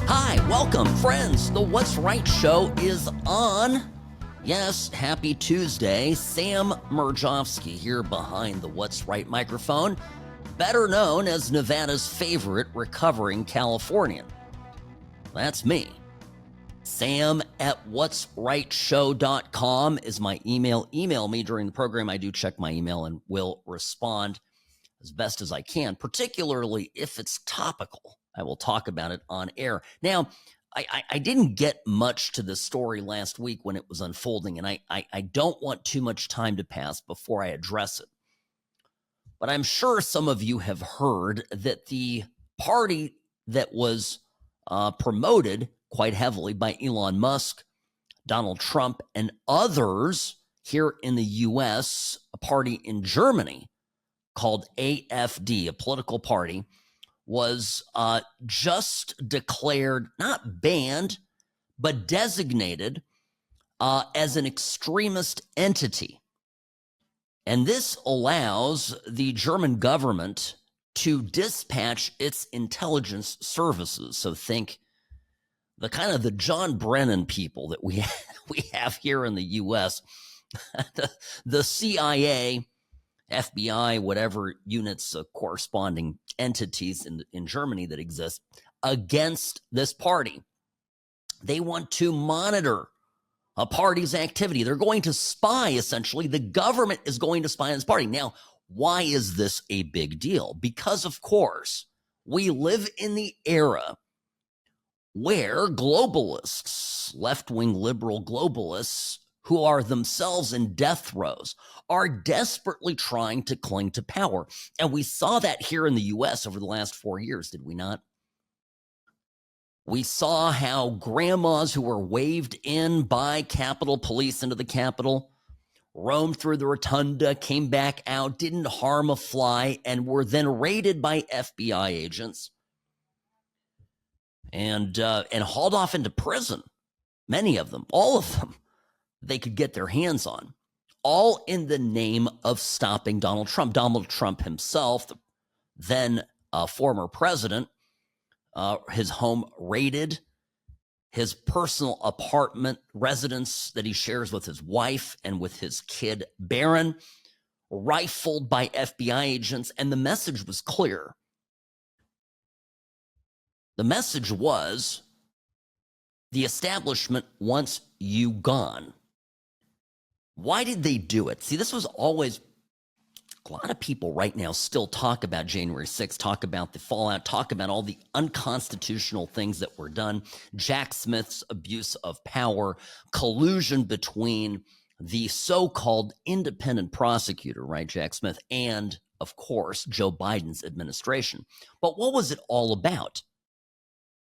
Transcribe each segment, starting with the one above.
Hi, welcome, friends. The What's Right show is on. Yes, happy Tuesday. Sam Mirejovsky here behind the What's Right microphone, better known as Nevada's favorite recovering Californian. That's me. Sam@whatsrightshow.com is my email. Email me during the program. I do check my email and will respond as best as I can, particularly if it's topical. I will talk about it on air. Now, I didn't get much to this story last week when it was unfolding, and I don't want too much time to pass before I address it. But I'm sure some of you have heard that the party that was promoted quite heavily by Elon Musk, Donald Trump, and others here in the U.S., a party in Germany called AfD, a political party, was just declared, not banned, but designated as an extremist entity. And this allows the German government to dispatch its intelligence services. So think the kind of the John Brennan people that we have here in the U.S., the CIA, FBI, whatever units, corresponding entities in Germany that exist against this party. They want to monitor a party's activity. They're going to spy, essentially. The government is going to spy on this party. Now, why is this a big deal? Because, of course, we live in the era where globalists, left-wing liberal globalists, who are themselves in death throes, are desperately trying to cling to power. And we saw that here in the U.S. over the last 4 years, did we not? We saw how grandmas who were waved in by Capitol Police into the Capitol roamed through the rotunda, came back out, didn't harm a fly, and were then raided by FBI agents and hauled off into prison. Many of them, all of them, they could get their hands on, all in the name of stopping Donald Trump. Donald Trump himself, the then former president, his home raided, his personal apartment residence that he shares with his wife and with his kid, Barron, rifled by FBI agents, and the message was clear. The message was, the establishment wants you gone. Why did they do it? See, this was always, a lot of people right now still talk about January 6th, talk about the fallout, talk about all the unconstitutional things that were done, Jack Smith's abuse of power, collusion between the so-called independent prosecutor, right, Jack Smith, and, of course, Joe Biden's administration. But what was it all about?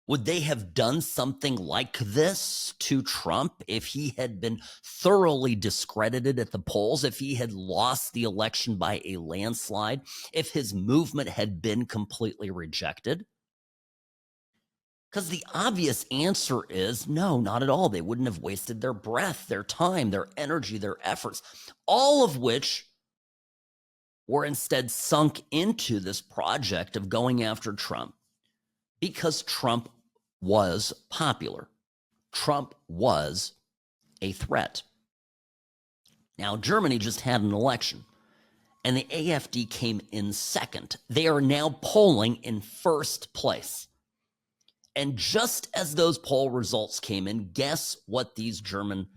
Would they have done something like this to Trump if he had been thoroughly discredited at the polls, if he had lost the election by a landslide, if his movement had been completely rejected? Because the obvious answer is no, not at all. They wouldn't have wasted their breath, their time, their energy, their efforts, all of which were instead sunk into this project of going after Trump. Because Trump was popular. Trump was a threat. Now, Germany just had an election, and the AfD came in second. They are now polling in first place. And just as those poll results came in, guess what these German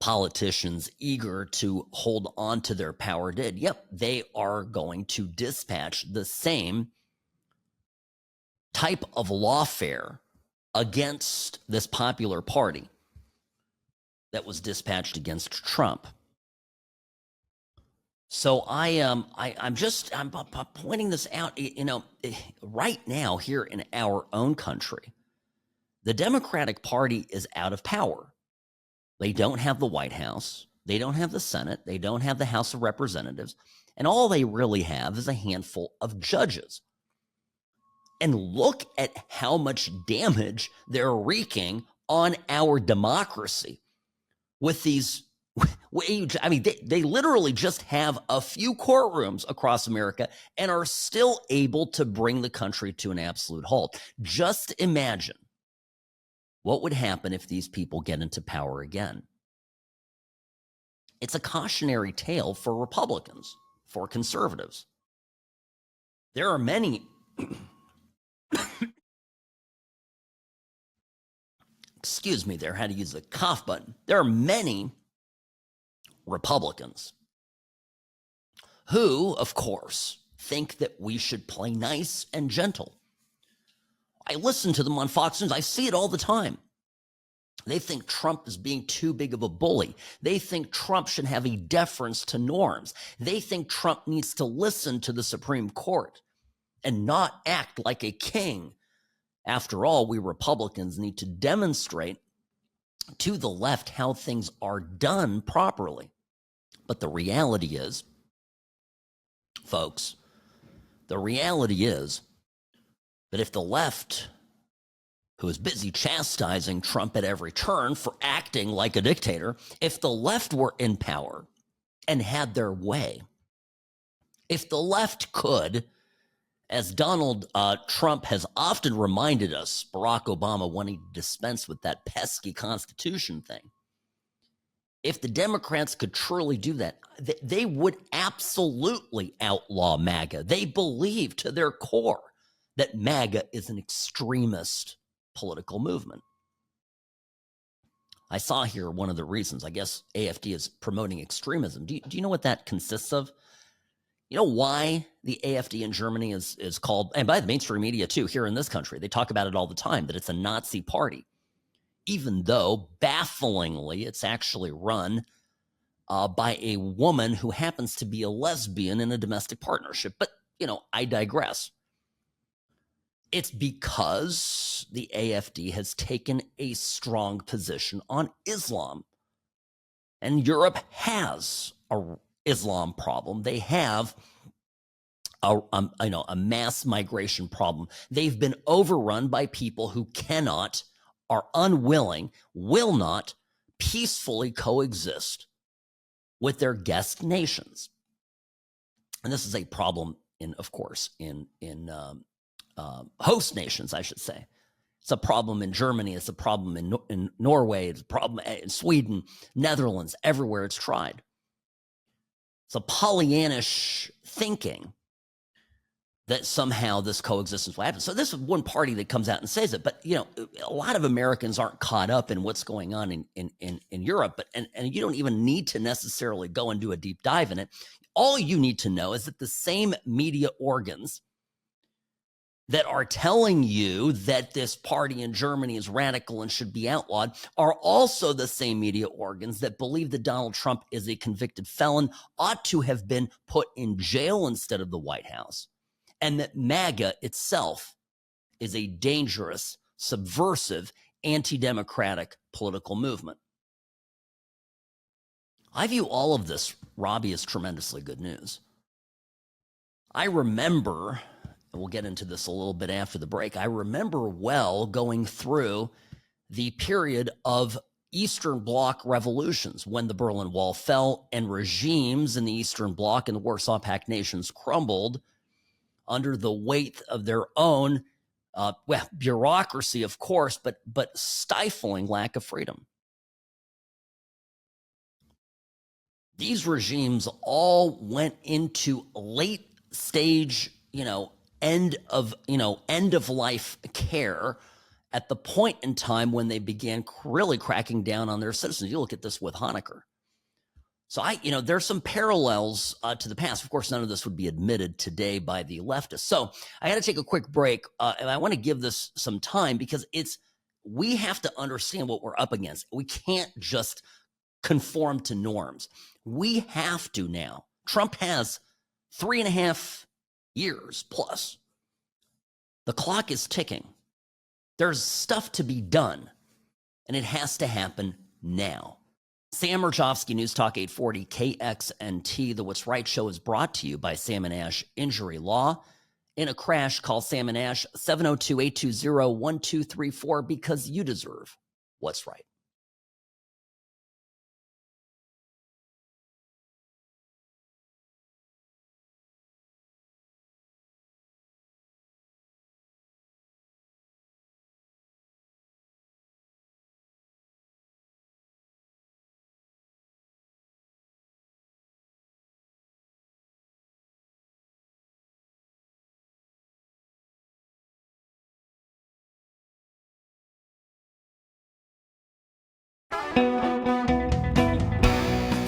politicians eager to hold on to their power did? Yep, they are going to dispatch the same type of lawfare against this popular party that was dispatched against Trump. So I'm pointing this out. You know, right now here in our own country, the Democratic Party is out of power. They don't have the White House, they don't have the Senate, they don't have the House of Representatives, and all they really have is a handful of judges. And look at how much damage they're wreaking on our democracy with these I mean, they literally just have a few courtrooms across America and are still able to bring the country to an absolute halt. Just imagine what would happen if these people get into power again. It's a cautionary tale for Republicans, for conservatives. There are many, excuse me there, had to use the cough button. There are many Republicans who, of course, think that we should play nice and gentle. I listen to them on Fox News. I see it all the time. They think Trump is being too big of a bully. They think Trump should have a deference to norms. They think Trump needs to listen to the Supreme Court and not act like a king. After all, we Republicans need to demonstrate to the left how things are done properly. But the reality is, folks, the reality is that if the left, who is busy chastising Trump at every turn for acting like a dictator, if the left were in power and had their way, if the left could, as Donald Trump has often reminded us, Barack Obama wanting to dispense with that pesky Constitution thing, if the Democrats could truly do that, they would absolutely outlaw MAGA. They believe to their core that MAGA is an extremist political movement. I saw here one of the reasons. I guess AfD is promoting extremism. Do you know what that consists of? You know why the AfD in Germany is called, and by the mainstream media too, here in this country, they talk about it all the time, that it's a Nazi party, even though bafflingly it's actually run by a woman who happens to be a lesbian in a domestic partnership. But, I digress. It's because the AfD has taken a strong position on Islam. And Europe has a Islam problem. They have a mass migration problem. They've been overrun by people who cannot, are unwilling, will not peacefully coexist with their guest nations. And this is a problem in host nations, I should say. It's a problem in Germany. It's a problem in Norway. It's a problem in Sweden, Netherlands, everywhere it's tried. It's a Pollyannish thinking that somehow this coexistence will happen. So this is one party that comes out and says it, but a lot of Americans aren't caught up in what's going on in Europe, but and you don't even need to necessarily go and do a deep dive in it. All you need to know is that the same media organs that are telling you that this party in Germany is radical and should be outlawed are also the same media organs that believe that Donald Trump is a convicted felon, ought to have been put in jail instead of the White House, and that MAGA itself is a dangerous, subversive, anti-democratic political movement. I view all of this, Robbie, as tremendously good news. I remember, and we'll get into this a little bit after the break, I remember well going through the period of Eastern Bloc revolutions when the Berlin Wall fell and regimes in the Eastern Bloc and the Warsaw Pact nations crumbled under the weight of their own, bureaucracy, of course, but stifling lack of freedom. These regimes all went into late stage, end of life care at the point in time when they began really cracking down on their citizens. You look at this with Honecker. So there's some parallels to the past. Of course, none of this would be admitted today by the leftists. So I got to take a quick break, and I want to give this some time because we have to understand what we're up against. We can't just conform to norms. We have to now. Trump has 3.5 years plus. The clock is ticking. There's stuff to be done, and it has to happen now. Sam Mirejovsky, News Talk 840 KXNT. The What's Right show is brought to you by Sam & Ash Injury Law. In a crash, call Sam & Ash 702-820-1234 because you deserve what's right.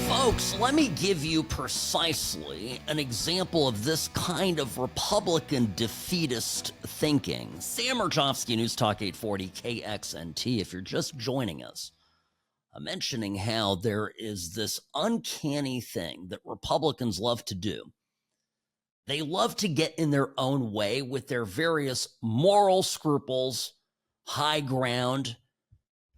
Folks, let me give you precisely an example of this kind of Republican defeatist thinking. Sam Mirejovsky, News Talk 840 KXNT. If you're just joining us, I'm mentioning how there is this uncanny thing that Republicans love to do. They love to get in their own way with their various moral scruples, high ground,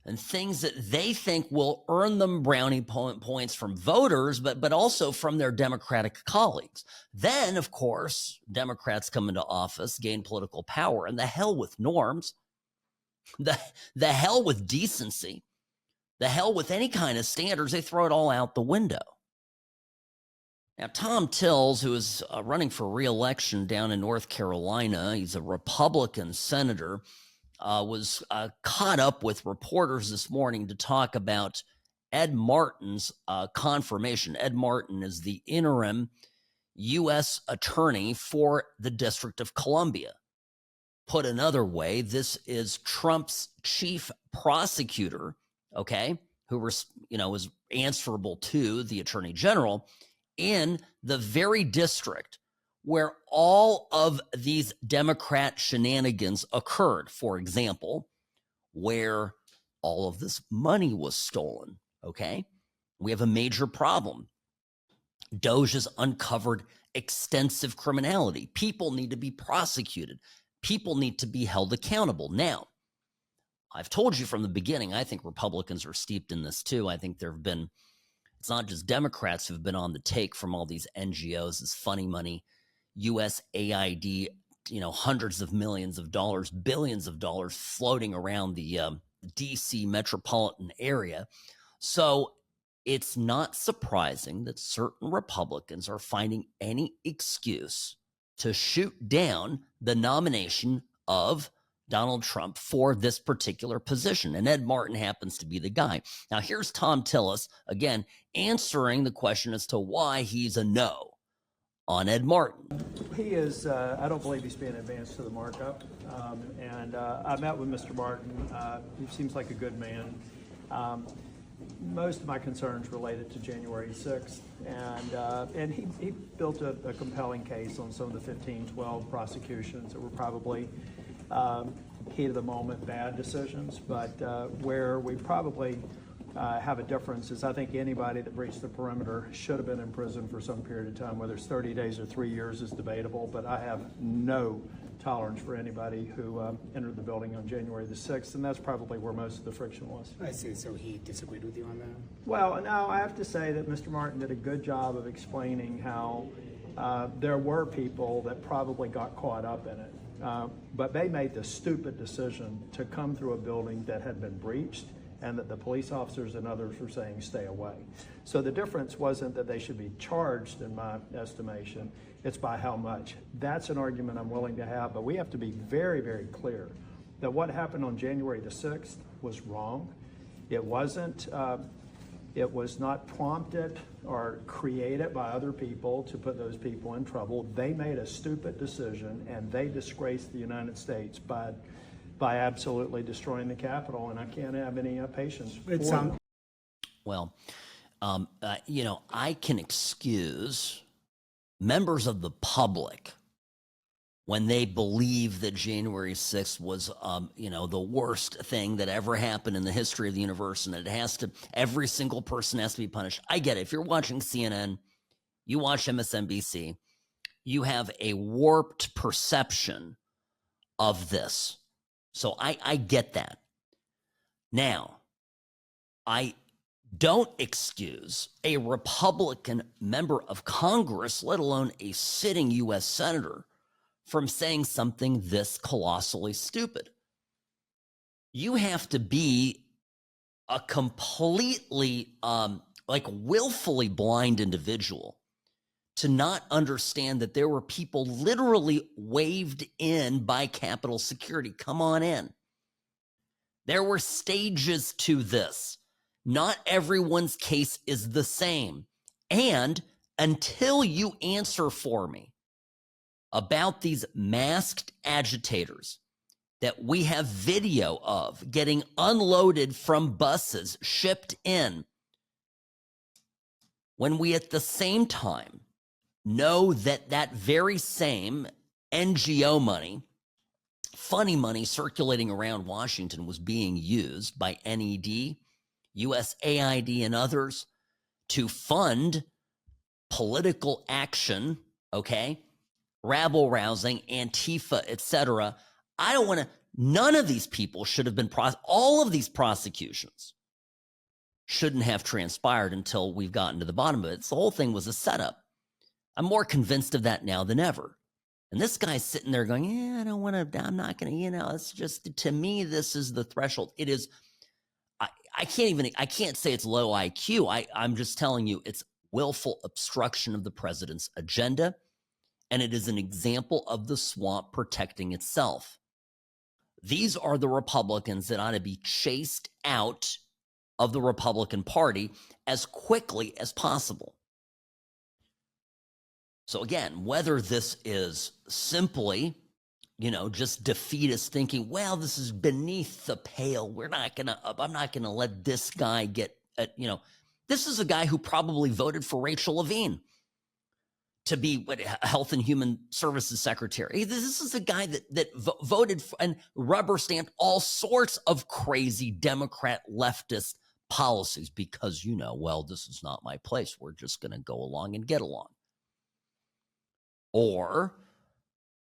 and things that they think will earn them brownie points from voters, but also from their Democratic colleagues. Then, of course, Democrats come into office, gain political power, and the hell with norms, the hell with decency, the hell with any kind of standards, they throw it all out the window. Now, Tom Tillis, who is running for re-election down in North Carolina, he's a Republican senator, was caught up with reporters this morning to talk about Ed Martin's confirmation. Ed Martin is the interim U.S. attorney for the District of Columbia. Put another way, this is Trump's chief prosecutor, okay, who was answerable to the attorney general in the very district where all of these Democrat shenanigans occurred. For example, where all of this money was stolen, okay? We have a major problem. DOJ has uncovered extensive criminality. People need to be prosecuted. People need to be held accountable. Now, I've told you from the beginning, I think Republicans are steeped in this too. I think there have been, it's not just Democrats who've been on the take from all these NGOs, this funny money, USAID, hundreds of millions of dollars, billions of dollars floating around the DC metropolitan area. So it's not surprising that certain Republicans are finding any excuse to shoot down the nomination of Donald Trump for this particular position. And Ed Martin happens to be the guy. Now, here's Tom Tillis, again, answering the question as to why he's a no on Ed Martin. He is, I don't believe he's being advanced to the markup. I met with Mr. Martin. He seems like a good man. Most of my concerns related to January 6th. And he built a compelling case on some of the 15-12 prosecutions that were probably heat of the moment bad decisions. But where we probably have a difference is I think anybody that breached the perimeter should have been in prison for some period of time. Whether it's 30 days or 3 years is debatable, but I have no tolerance for anybody who entered the building on January the 6th, and that's probably where most of the friction was. I see. So he disagreed with you on that? Well, no, I have to say that Mr. Martin did a good job of explaining how there were people that probably got caught up in it, but they made the stupid decision to come through a building that had been breached and that the police officers and others were saying stay away. So the difference wasn't that they should be charged, in my estimation, it's by how much. That's an argument I'm willing to have, but we have to be very, very clear that what happened on January the 6th was wrong. It wasn't, it was not prompted or created by other people to put those people in trouble. They made a stupid decision and they disgraced the United States by absolutely destroying the Capitol, and I can't have any patience for it. Well, I can excuse members of the public when they believe that January 6th was, the worst thing that ever happened in the history of the universe, and every single person has to be punished. I get it. If you're watching CNN, you watch MSNBC, you have a warped perception of this. So I get that. Now, I don't excuse a Republican member of Congress, let alone a sitting U.S. senator, from saying something this colossally stupid. You have to be a completely, willfully blind individual to not understand that there were people literally waved in by Capitol Security. Come on in. There were stages to this. Not everyone's case is the same. And until you answer for me about these masked agitators that we have video of getting unloaded from buses shipped in, when we at the same time know that that very same NGO money, funny money circulating around Washington, was being used by NED, USAID, and others to fund political action, okay? Rabble rousing, Antifa, etc. I don't want to, none of these people should have been, all of these prosecutions shouldn't have transpired until we've gotten to the bottom of it. So the whole thing was a setup. I'm more convinced of that now than ever. And this guy's sitting there going, yeah, I don't want to, I'm not going to, it's just, to me, this is the threshold. It is, I can't say it's low IQ. I'm just telling you, it's willful obstruction of the president's agenda. And it is an example of the swamp protecting itself. These are the Republicans that ought to be chased out of the Republican Party as quickly as possible. So again, whether this is simply, just defeatist thinking, well, this is beneath the pale. I'm not gonna let this guy get, this is a guy who probably voted for Rachel Levine to be Health and Human Services Secretary. This is a guy that voted for and rubber stamped all sorts of crazy Democrat leftist policies because, well, this is not my place. We're just going to go along and get along. Or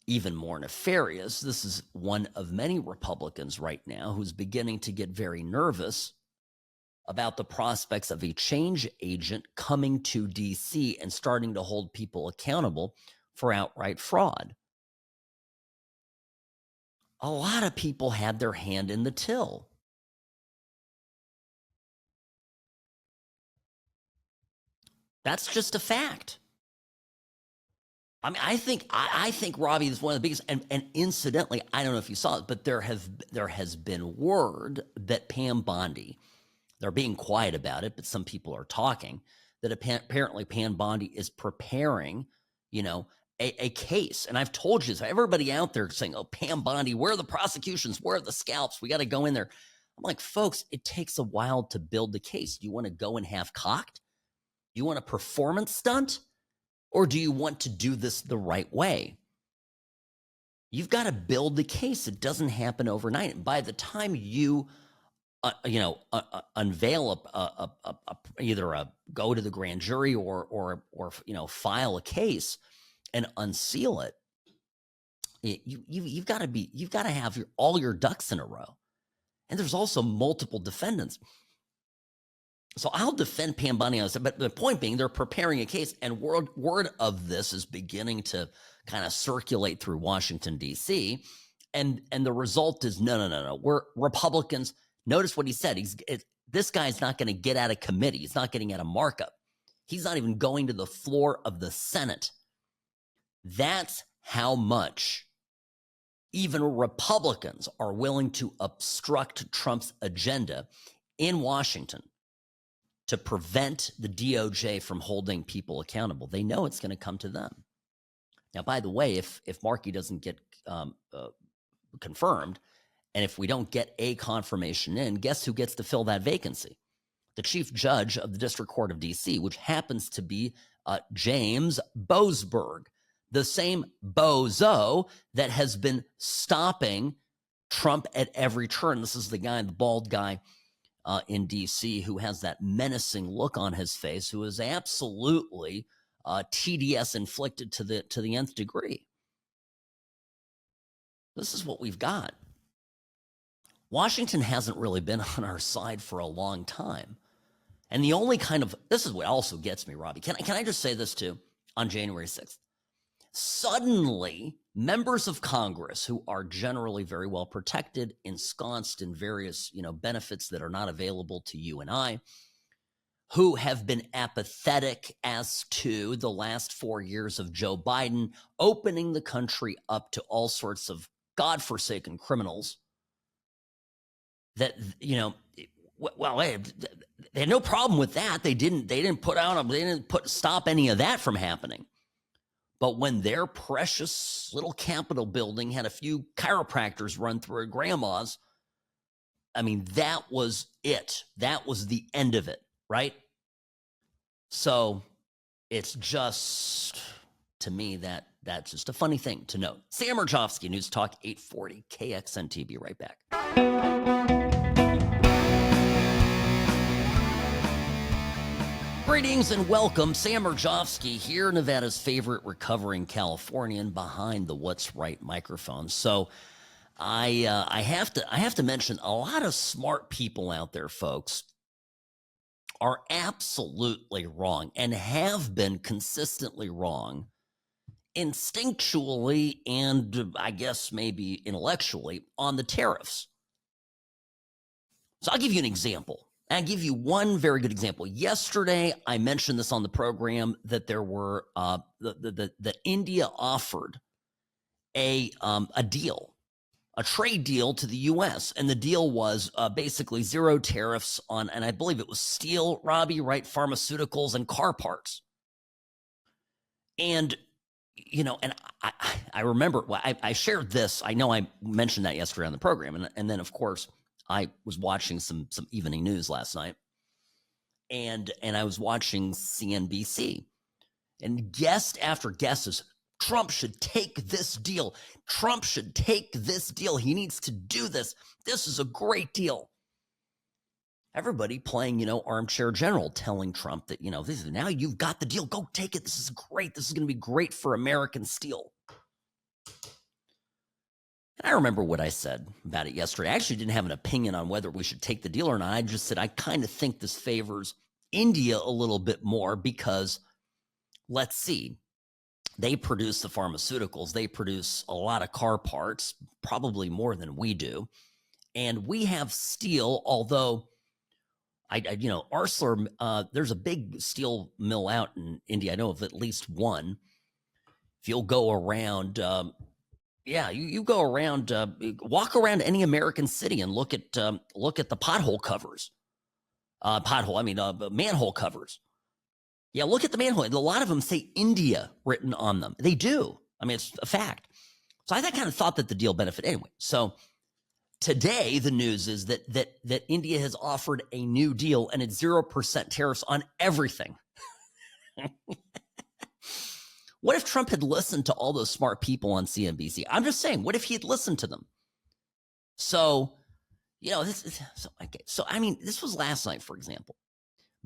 even more nefarious, this is one of many Republicans right now who's beginning to get very nervous about the prospects of a change agent coming to D.C. and starting to hold people accountable for outright fraud. A lot of people had their hand in the till. That's just a fact. I mean, I think Robbie is one of the biggest, and incidentally, I don't know if you saw it, but there has been word that Pam Bondi, they're being quiet about it, but some people are talking, that apparently Pam Bondi is preparing, a case. And I've told you, so everybody out there saying, oh, Pam Bondi, where are the prosecutions? Where are the scalps? We got to go in there. I'm like, folks, it takes a while to build the case. Do you want to go and have cocked? Do you want a performance stunt? Or do you want to do this the right way? You've got to build the case. It doesn't happen overnight. And by the time you, unveil either go to the grand jury or file a case and unseal it, you've got to have all your ducks in a row. And there's also multiple defendants. So I'll defend Pam Bondi on this, but the point being, they're preparing a case, and word of this is beginning to kind of circulate through Washington, D.C., and the result is, no. We're Republicans. Notice what he said. This guy's not going to get out of committee. He's not getting out of markup. He's not even going to the floor of the Senate. That's how much even Republicans are willing to obstruct Trump's agenda in Washington to prevent the DOJ from holding people accountable. They know it's going to come to them. Now, by the way, if Markey doesn't get confirmed, and if we don't get a confirmation in, guess who gets to fill that vacancy? The chief judge of the District Court of D.C., which happens to be James Boasberg, the same bozo that has been stopping Trump at every turn. This is the guy, the bald guy, in D.C., who has that menacing look on his face, who is absolutely TDS inflicted to the nth degree. This is what we've got. Washington hasn't really been on our side for a long time. And the only this is what also gets me, Robbie. Can I just say this too? On January 6th, suddenly members of Congress who are generally very well protected, ensconced in various, benefits that are not available to you and I, who have been apathetic as to the last 4 years of Joe Biden opening the country up to all sorts of godforsaken criminals that, well, they had no problem with that. They didn't stop any of that from happening. But when their precious little Capitol building had a few chiropractors run through it, grandmas, I mean, that was it. That was the end of it, right? So it's just, to me, that's just a funny thing to note. Sam Mirejovsky, News Talk 840, KXNT. Be right back. Greetings and welcome. Sam Mirejovsky here, Nevada's favorite recovering Californian behind the What's Right microphone. So I have to mention, a lot of smart people out there, folks, are absolutely wrong and have been consistently wrong, instinctually and I guess maybe intellectually, on the tariffs. So I'll give you an example. I'll give you one very good example. Yesterday, I mentioned this on the program that there were that India offered a deal, a trade deal to the U.S., and the deal was basically zero tariffs on, and I believe it was steel, Robbie, right, pharmaceuticals and car parts. And and I remember, well, I shared this. I know I mentioned that yesterday on the program, and then of course I was watching some evening news last night, and I was watching CNBC, and guest after guest is, Trump should take this deal. Trump should take this deal. He needs to do this. This is a great deal. Everybody playing, armchair general, telling Trump that, this is, now you've got the deal. Go take it. This is great. This is going to be great for American steel. And I remember what I said about it yesterday. I actually didn't have an opinion on whether we should take the deal or not. I just said I kind of think this favors India a little bit more because, let's see, they produce the pharmaceuticals. They produce a lot of car parts, probably more than we do. And we have steel, although Arcelor, there's a big steel mill out in India. I know of at least one. If you'll go around, you go around, walk around any American city and look at the pothole covers. Manhole covers. Yeah, look at the manhole. A lot of them say India written on them. They do. I mean, it's a fact. So I kind of thought that the deal benefit anyway. So today, the news is that India has offered a new deal, and it's 0% tariffs on everything. What if Trump had listened to all those smart people on CNBC? I'm just saying, what if he had listened to them? So, this was last night, for example.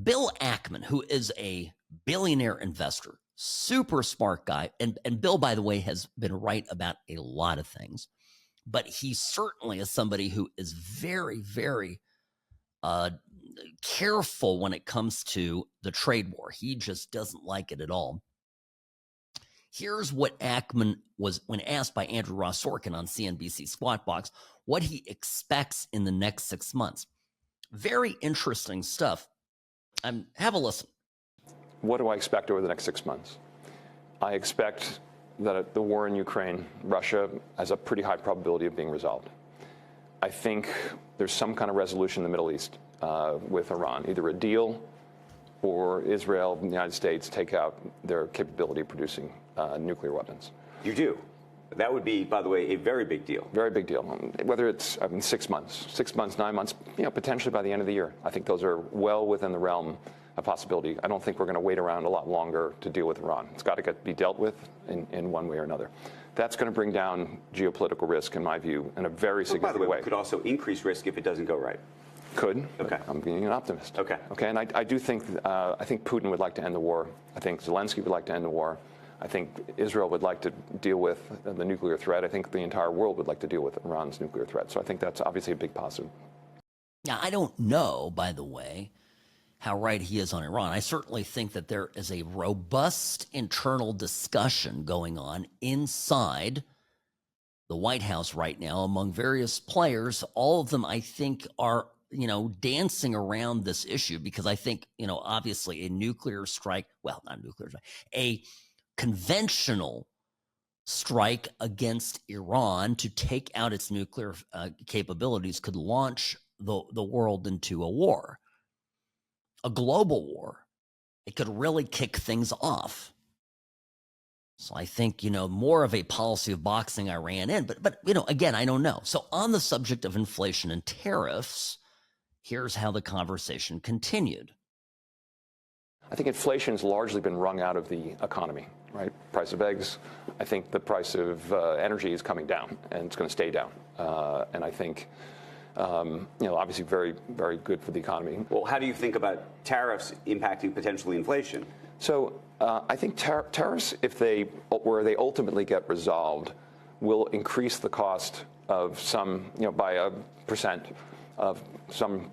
Bill Ackman, who is a billionaire investor, super smart guy, and Bill, by the way, has been right about a lot of things, but he certainly is somebody who is very, very careful when it comes to the trade war. He just doesn't like it at all. Here's what Ackman was, when asked by Andrew Ross Sorkin on CNBC Squawk Box, what he expects in the next 6 months. Very interesting stuff. Have a listen. What do I expect over the next 6 months? I expect that the war in Ukraine, Russia, has a pretty high probability of being resolved. I think there's some kind of resolution in the Middle East with Iran, either a deal or Israel and the United States take out their capability of producing nuclear weapons. You do? That would be, by the way, a very big deal. Very big deal. Whether it's 6 months, 9 months, potentially by the end of the year. I think those are well within the realm of possibility. I don't think we're going to wait around a lot longer to deal with Iran. It's got to be dealt with in one way or another. That's going to bring down geopolitical risk, in my view, in a very significant way. By the way, it could also increase risk if it doesn't go right. Could. Okay. I'm being an optimist. Okay. Okay, and I do think, I think Putin would like to end the war. I think Zelensky would like to end the war. I think Israel would like to deal with the nuclear threat. I think the entire world would like to deal with Iran's nuclear threat. So I think that's obviously a big positive. Now, I don't know, by the way, how right he is on Iran. I certainly think that there is a robust internal discussion going on inside the White House right now among various players. All of them, I think, are dancing around this issue because I think, obviously a nuclear strike, well, not a nuclear strike, a conventional strike against Iran to take out its nuclear capabilities could launch the world into a war, a global war. It could really kick things off. So I think, more of a policy of boxing I ran in, but again, I don't know. So on the subject of inflation and tariffs, here's how the conversation continued. I think inflation has largely been wrung out of the economy, right? Price of eggs. I think the price of energy is coming down, and it's going to stay down. And I think, obviously very, very good for the economy. Well, how do you think about tariffs impacting potentially inflation? So I think tariffs, where they ultimately get resolved, will increase the cost of some, by a percent of some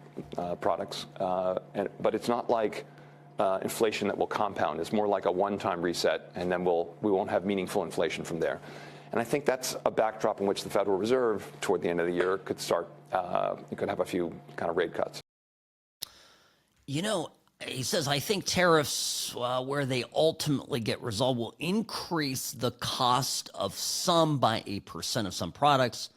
products. But it's not like inflation that will compound. It's more like a one-time reset, and then we won't have meaningful inflation from there. And I think that's a backdrop in which the Federal Reserve, toward the end of the year, could start. You could have a few kind of rate cuts. He says, I think tariffs, where they ultimately get resolved, will increase the cost of some by a percent of some products,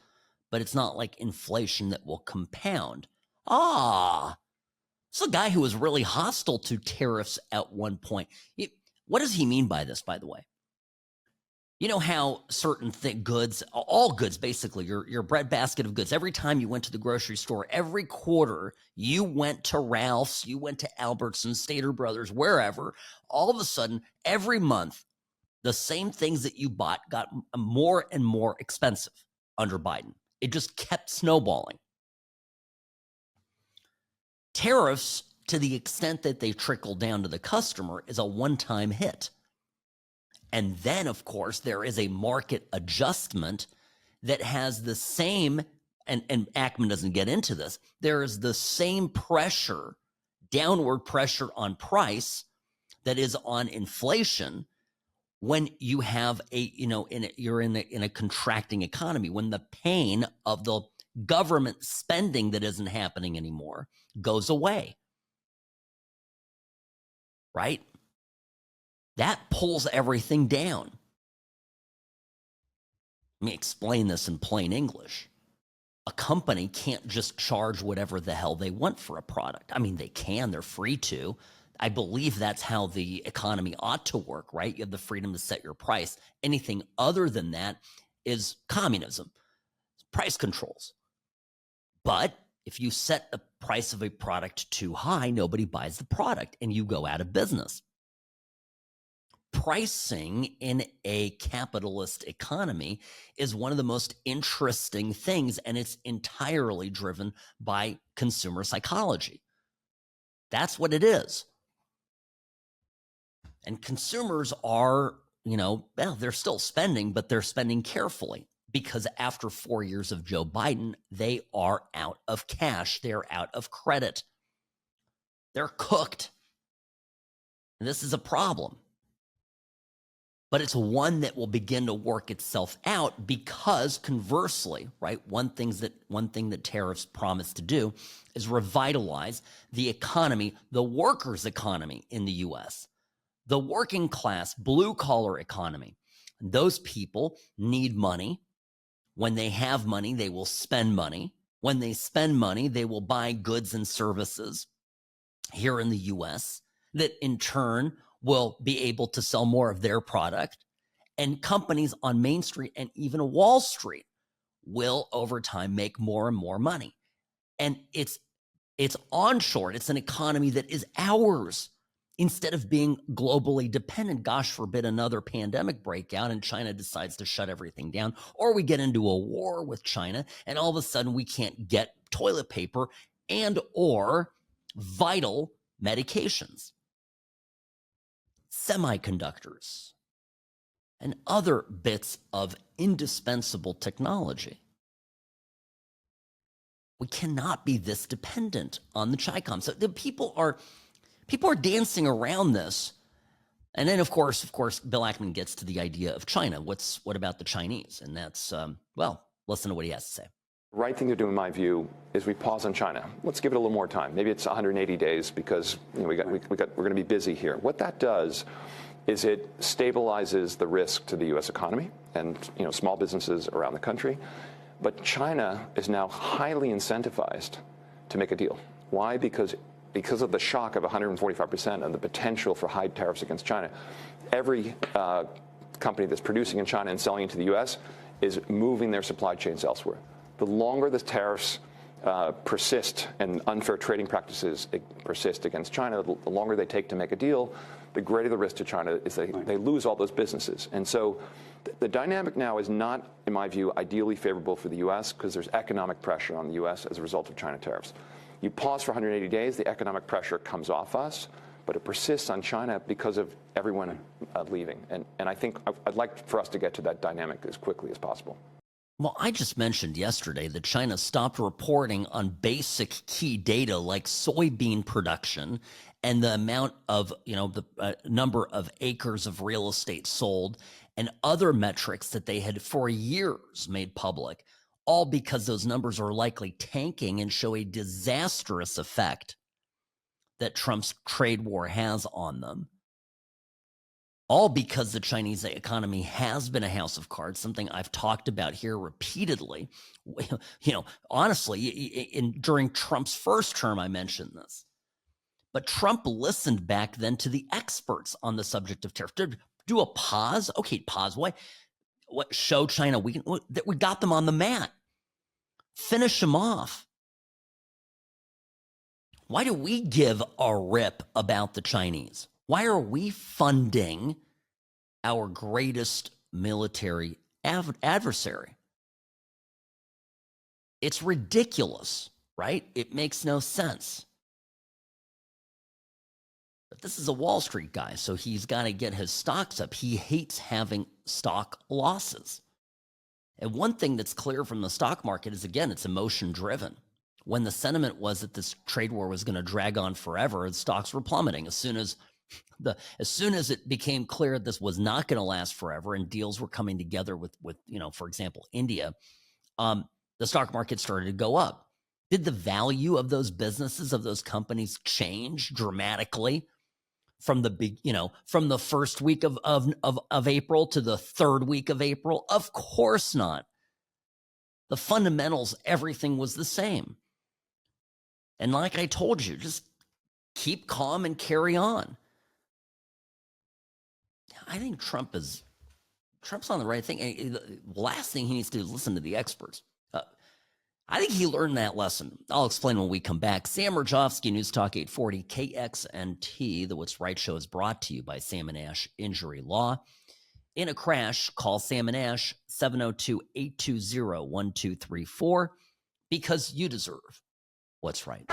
but it's not like inflation that will compound. It's a guy who was really hostile to tariffs at one point. What does he mean by this, by the way? You know how certain goods, all goods, basically, your breadbasket of goods, every time you went to the grocery store, every quarter, you went to Ralph's, you went to Albertsons, Stater Brothers, wherever, all of a sudden, every month, the same things that you bought got more and more expensive under Biden. It just kept snowballing. Tariffs, to the extent that they trickle down to the customer, is a one-time hit. And then, of course, there is a market adjustment that has the same, and Ackman doesn't get into this, there is the same pressure, downward pressure on price that is on inflation when you have you're in a contracting economy, when the pain of the government spending that isn't happening anymore goes away. Right? That pulls everything down. Let me explain this in plain English. A company can't just charge whatever the hell they want for a product. I mean, they can, they're free to. I believe that's how the economy ought to work, right? You have the freedom to set your price. Anything other than that is communism, price controls. But if you set the price of a product too high, nobody buys the product and you go out of business. Pricing in a capitalist economy is one of the most interesting things, and it's entirely driven by consumer psychology. That's what it is. And consumers are, they're still spending, but they're spending carefully because after 4 years of Joe Biden, they are out of cash. They're out of credit. They're cooked. And this is a problem. But it's one that will begin to work itself out because, conversely, right, one thing that tariffs promise to do is revitalize the economy, the workers' economy in the U.S., the working class, blue-collar economy. Those people need money. When they have money, they will spend money. When they spend money, they will buy goods and services here in the U.S. that in turn will be able to sell more of their product, and companies on Main Street and even Wall Street will over time make more and more money. And it's onshore. It's an economy that is ours instead of being globally dependent. Gosh forbid another pandemic breakout and China decides to shut everything down, or we get into a war with China and all of a sudden we can't get toilet paper and or vital medications, semiconductors, and other bits of indispensable technology. We cannot be this dependent on the Chi-Com. So the people are dancing around this. And then, of course, Bill Ackman gets to the idea of China. What about the Chinese? And that's, listen to what he has to say. The right thing to do, in my view, is we pause on China. Let's give it a little more time. Maybe it's 180 days because we're going to be busy here. What that does is it stabilizes the risk to the U.S. economy and small businesses around the country. But China is now highly incentivized to make a deal. Why? Because of the shock of 145% and the potential for high tariffs against China. Every company that's producing in China and selling into the U.S. is moving their supply chains elsewhere. The longer the tariffs persist and unfair trading practices persist against China, the longer they take to make a deal, the greater the risk to China is they lose all those businesses. And so the dynamic now is not, in my view, ideally favorable for the U.S. because there's economic pressure on the U.S. as a result of China tariffs. You pause for 180 days, the economic pressure comes off us, but it persists on China because of everyone leaving. And I think I'd like for us to get to that dynamic as quickly as possible. Well, I just mentioned yesterday that China stopped reporting on basic key data like soybean production and the amount of, the number of acres of real estate sold and other metrics that they had for years made public, all because those numbers are likely tanking and show a disastrous effect that Trump's trade war has on them. All because the Chinese economy has been a house of cards, something I've talked about here repeatedly. Honestly, during Trump's first term, I mentioned this. But Trump listened back then to the experts on the subject of tariff. Do a pause. Okay, pause. What show China we got them on the mat. Finish them off. Why do we give a rip about the Chinese? Why are we funding our greatest military adversary? It's ridiculous, right? It makes no sense. But this is a Wall Street guy, so he's got to get his stocks up. He hates having stock losses. And one thing that's clear from the stock market is, again, it's emotion driven. When the sentiment was that this trade war was going to drag on forever, the stocks were plummeting. As soon as it became clear this was not going to last forever and deals were coming together with for example, India, the stock market started to go up. Did the value of those businesses, of those companies, change dramatically from from the first week of April to the third week of April? Of course not. The fundamentals, everything was the same. And like I told you, just keep calm and carry on. I think Trump's on the right thing. The last thing he needs to do is listen to the experts. I think he learned that lesson. I'll explain when we come back. Sam Mirejovsky, News Talk 840, KXNT. The What's Right show is brought to you by Sam and Ash Injury Law. In a crash, call Sam and Ash, 702-820-1234, because you deserve what's right.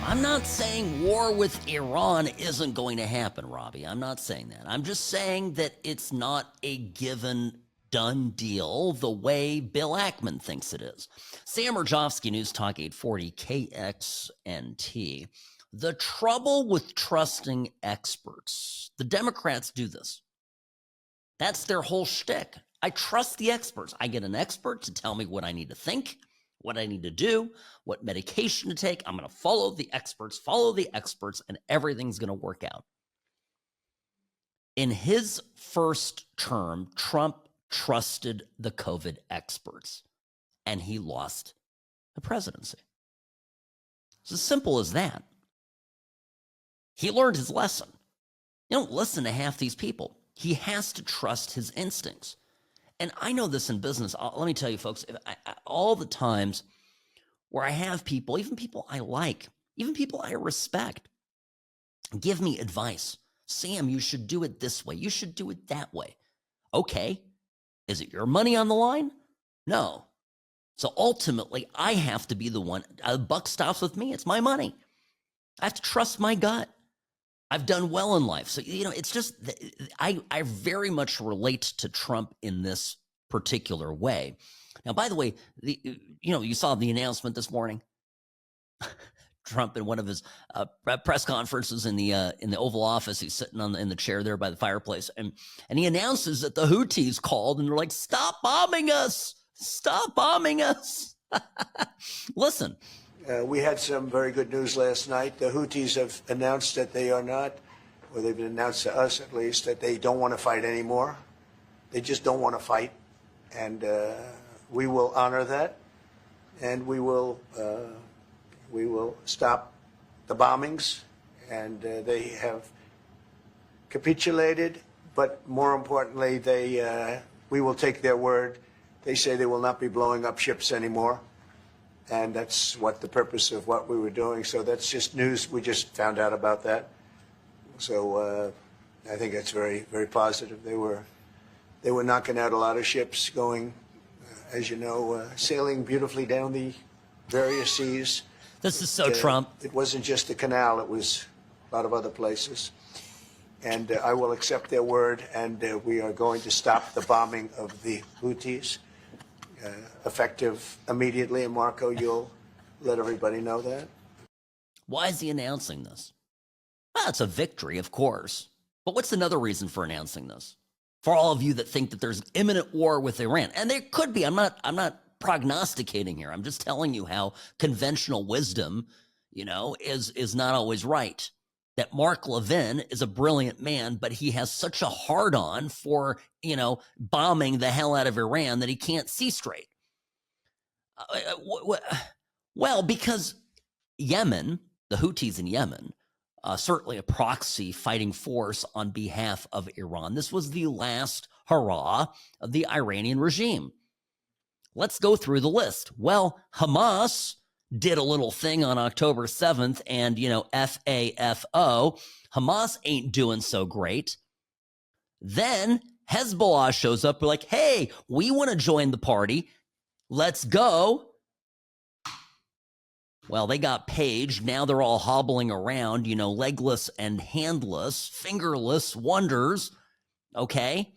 I'm not saying war with Iran isn't going to happen, Robbie. I'm not saying that. I'm just saying that it's not a given done deal the way Bill Ackman thinks it is. Sam Mirejovsky, News Talk 840, KXNT. The trouble with trusting experts, the Democrats do this. That's their whole shtick. I trust the experts. I get an expert to tell me what I need to think, what I need to do, what medication to take. I'm going to follow the experts, and everything's going to work out. In his first term, Trump trusted the COVID experts, and he lost the presidency. It's as simple as that. He learned his lesson. You don't listen to half these people. He has to trust his instincts. And I know this in business. Let me tell you, folks, all the times where I have people, even people I like, even people I respect, give me advice. Sam, you should do it this way. You should do it that way. Okay. Is it your money on the line? No. So ultimately, I have to be the one. The buck stops with me. It's my money. I have to trust my gut. I've done well in life. So, it's just, I very much relate to Trump in this particular way. Now, by the way, you saw the announcement this morning. Trump in one of his press conferences in the Oval Office, he's sitting in the chair there by the fireplace, and he announces that the Houthis called and they're like, "Stop bombing us! Stop bombing us!" Listen. We had some very good news last night. The Houthis have announced that they are not, or they've announced to us at least, that they don't want to fight anymore. They just don't want to fight. And we will honor that. And we will stop the bombings. and they have capitulated. But more importantly, we will take their word. They say they will not be blowing up ships anymore, and that's what the purpose of what we were doing. So that's just news. We just found out about that. So I think that's very, very positive. They were knocking out a lot of ships going, as you know, sailing beautifully down the various seas. This is so Trump. It wasn't just the canal. It was a lot of other places. And I will accept their word, and we are going to stop the bombing of the Houthis, effective immediately. And Marco, you'll let everybody know that. Why is he announcing this? Well, it's a victory, of course. But what's another reason for announcing this? For all of you that think that there's imminent war with Iran, and there could be. I'm not prognosticating here. I'm just telling you how conventional wisdom, is not always right. That Mark Levin is a brilliant man, but he has such a hard-on for, bombing the hell out of Iran that he can't see straight. Well, because Yemen, the Houthis in Yemen, certainly a proxy fighting force on behalf of Iran. This was the last hurrah of the Iranian regime. Let's go through the list. Well, Hamas did a little thing on October 7th, and, FAFO, Hamas ain't doing so great. Then Hezbollah shows up, like, hey, we want to join the party. Let's go. Well, they got paged. Now they're all hobbling around, legless and handless, fingerless wonders. Okay.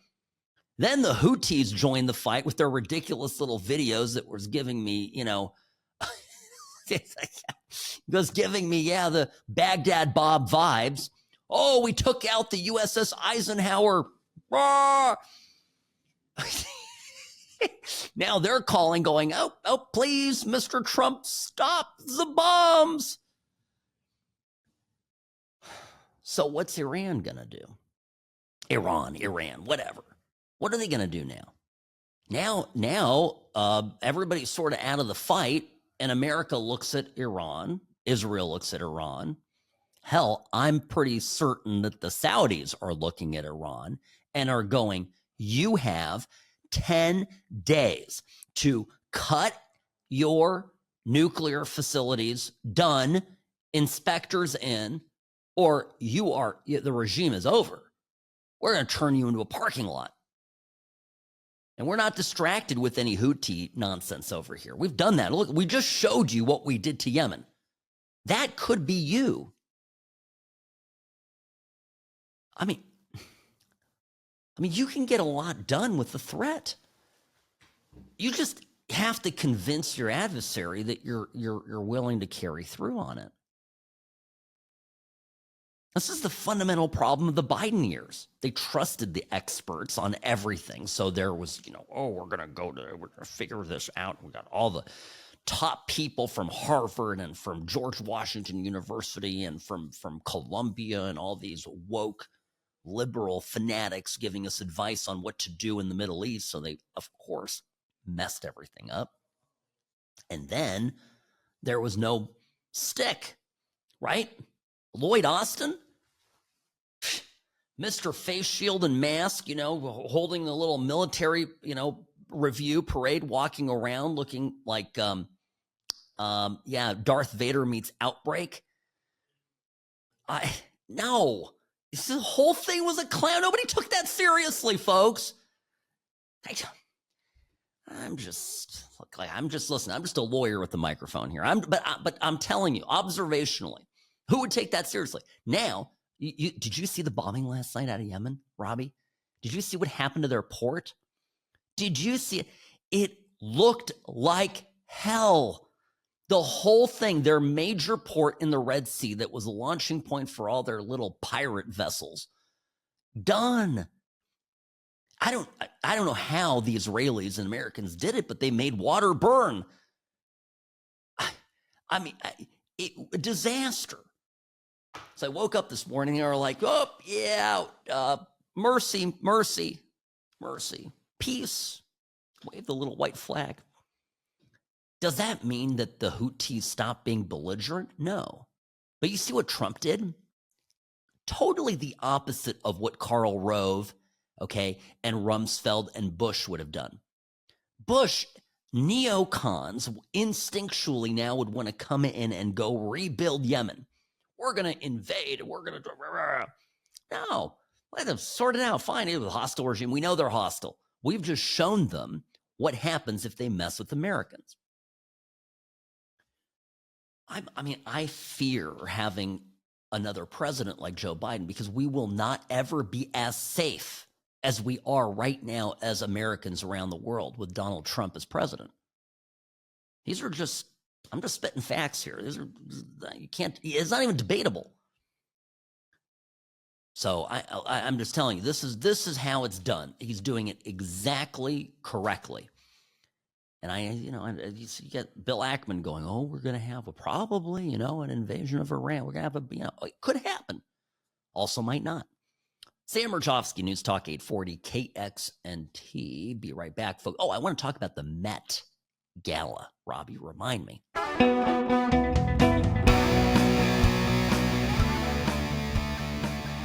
Then the Houthis joined the fight with their ridiculous little videos that was giving me, the Baghdad Bob vibes. Oh, we took out the USS Eisenhower. Now they're calling, going, oh, please, Mr. Trump, stop the bombs. So what's Iran going to do? Iran, whatever. What are they going to do now? Now, everybody's sort of out of the fight, and America looks at Iran. Israel looks at Iran. Hell, I'm pretty certain that the Saudis are looking at Iran and are going, you have 10 days to cut your nuclear facilities, done, inspectors in, or the regime is over. We're going to turn you into a parking lot. And we're not distracted with any Houthi nonsense over here. We've done that. Look, we just showed you what we did to Yemen. That could be you. I mean, you can get a lot done with the threat. You just have to convince your adversary that you're willing to carry through on it. This is the fundamental problem of the Biden years. They trusted the experts on everything. So there was, we're going to figure this out. We got all the top people from Harvard and from George Washington University and from Columbia and all these woke liberal fanatics giving us advice on what to do in the Middle East. So they, of course, messed everything up. And then there was no stick, right? Lloyd Austin, Mr. Face Shield and Mask, holding the little military, review parade, walking around looking like, Darth Vader meets Outbreak. No. This whole thing was a clown. Nobody took that seriously, folks. I'm just a lawyer with the microphone here. But I'm telling you, observationally, who would take that seriously? Now, did you see the bombing last night out of Yemen, Robbie? Did you see what happened to their port? Did you see it? It looked like hell. The whole thing, their major port in the Red Sea that was a launching point for all their little pirate vessels, done. I don't know how the Israelis and Americans did it, but they made water burn. A disaster. So I woke up this morning and they were like, oh, yeah, mercy, mercy, mercy, peace. Wave the little white flag. Does that mean that the Houthis stopped being belligerent? No. But you see what Trump did? Totally the opposite of what Karl Rove, okay, and Rumsfeld and Bush would have done. Bush, neocons instinctually now would want to come in and go rebuild Yemen. We're going to invade. We're going to... No, let them sort it out. Fine, it was a hostile regime. We know they're hostile. We've just shown them what happens if they mess with Americans. I fear having another president like Joe Biden because we will not ever be as safe as we are right now as Americans around the world with Donald Trump as president. These are just, I'm just spitting facts here. These are, you can't, it's not even debatable. So I'm just telling you, this is how it's done. He's doing it exactly correctly. And you get Bill Ackman going, oh, we're going to have probably, an invasion of Iran. We're going to have it could happen. Also might not. Sam Mirejovsky, News Talk 840, KXNT. Be right back, folks. Oh, I want to talk about the Met Gala. Robbie, remind me.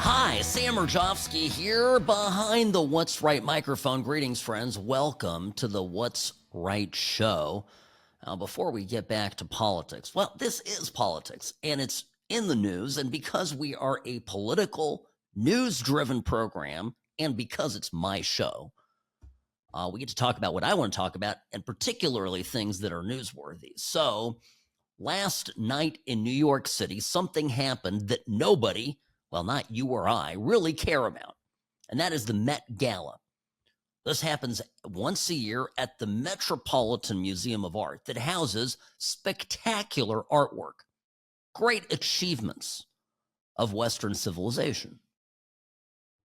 Hi, Sam Mirejovsky here behind the What's Right microphone. Greetings, friends. Welcome to the What's Right show. Now, before we get back to politics, well, this is politics, and it's in the news, and because we are a political, news-driven program, and because it's my show, we get to talk about what I want to talk about, and particularly things that are newsworthy. So, last night in New York City, something happened that nobody, well, not you or I, really care about, and that is the Met Gala. This happens once a year at the Metropolitan Museum of Art that houses spectacular artwork, great achievements of Western civilization.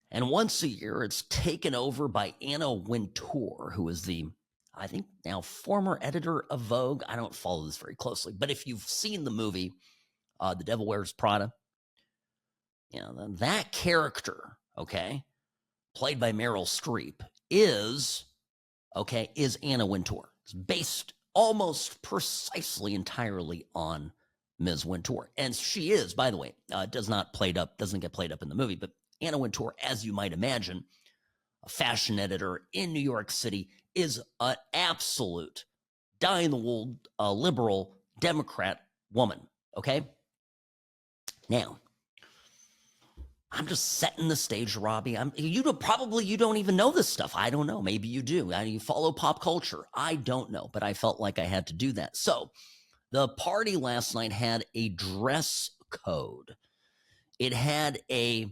And once a year, it's taken over by Anna Wintour, who is the, I think now former editor of Vogue. I don't follow this very closely, but if you've seen the movie, The Devil Wears Prada, that character, okay, played by Meryl Streep, is Anna Wintour. It's based almost precisely entirely on Ms. Wintour. And she is, by the way, doesn't get played up in the movie, but Anna Wintour, as you might imagine, a fashion editor in New York City, is an absolute dyed-in-the-wool liberal Democrat woman, okay? Now, I'm just setting the stage, Robbie. You don't even know this stuff. I don't know. Maybe you do. You follow pop culture. I don't know, but I felt like I had to do that. So the party last night had a dress code. It had a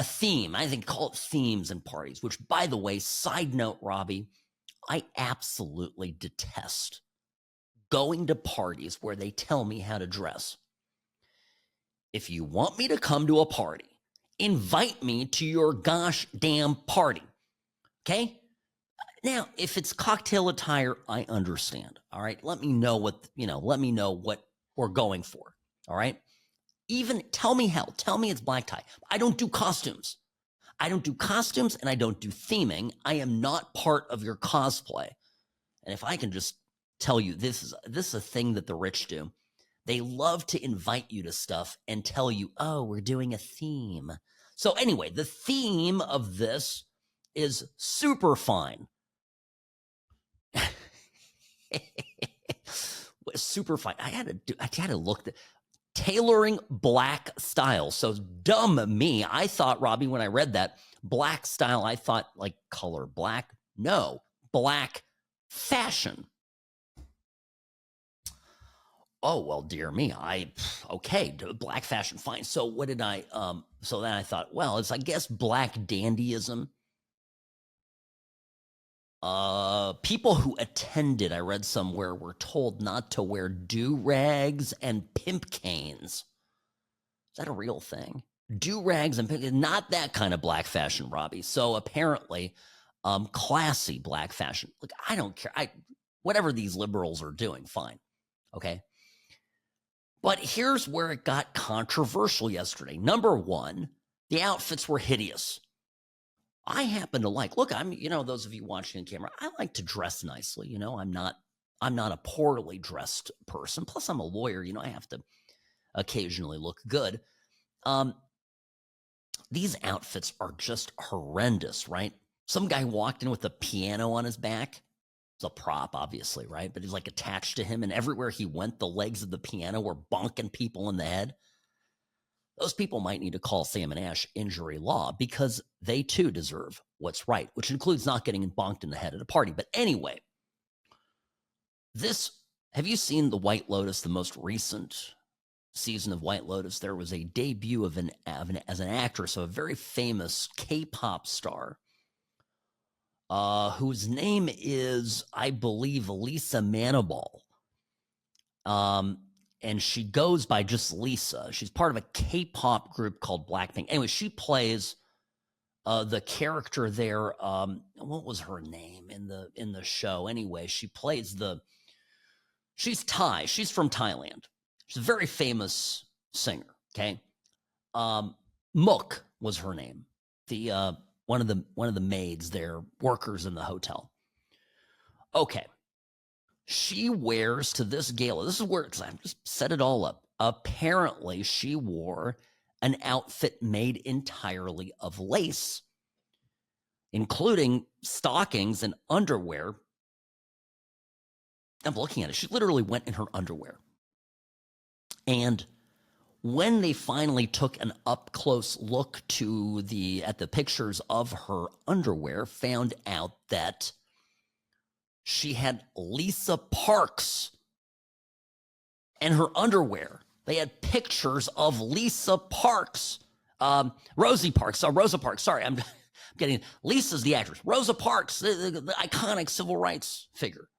theme. I think call it themes and parties, which, by the way, side note, Robbie, I absolutely detest going to parties where they tell me how to dress. If you want me to come to a party, invite me to your gosh damn party. Okay? Now, if it's cocktail attire, I understand. All right. Let me know what we're going for. All right. Even tell me it's black tie. I don't do costumes. And I don't do theming. I am not part of your cosplay. And if I can just tell you, this is a thing that the rich do. They love to invite you to stuff and tell you, oh, we're doing a theme. So anyway, the theme of this is super fine. Super fine. I had to look at tailoring black style. So dumb me. I thought, Robbie, when I read that black style, I thought like color black. No, black fashion. Oh, well, dear me. Black fashion, fine. So what did so then I thought, well, it's, I guess, black dandyism. People who attended, I read somewhere, were told not to wear do-rags and pimp canes. Is that a real thing? Do-rags and pimp canes, not that kind of black fashion, Robbie. So apparently, classy black fashion. Look, I don't care. Whatever these liberals are doing, fine. Okay. But here's where it got controversial yesterday. Number one, the outfits were hideous. I happen to look, those of you watching on camera, I like to dress nicely. I'm not a poorly dressed person. Plus, I'm a lawyer. I have to occasionally look good. these outfits are just horrendous, right? Some guy walked in with a piano on his back. It's a prop, obviously, right? But he's like attached to him, and everywhere he went, the legs of the piano were bonking people in the head. Those people might need to call Sam and Ash injury law because they too deserve what's right, which includes not getting bonked in the head at a party. But anyway, have you seen The White Lotus, the most recent season of White Lotus? There was a debut as an actress of a very famous K-pop star whose name is, I believe, Lisa Manibal. And she goes by just Lisa. She's part of a K-pop group called Blackpink. Anyway, she plays the character there. What was her name in the show? Anyway, she plays she's Thai. She's from Thailand. She's a very famous singer. Okay, Mook was her name. The one of the maids there, workers in the hotel. Okay. She wears to this gala. This is where I just set it all up. Apparently, she wore an outfit made entirely of lace, including stockings and underwear. I'm looking at it. She literally went in her underwear. And when they finally took an up-close look at the pictures of her underwear, found out that she had Lisa Parks and her underwear. They had pictures of Lisa Parks, Rosa Parks. Sorry, I'm getting Lisa's the actress. Rosa Parks, the iconic civil rights figure.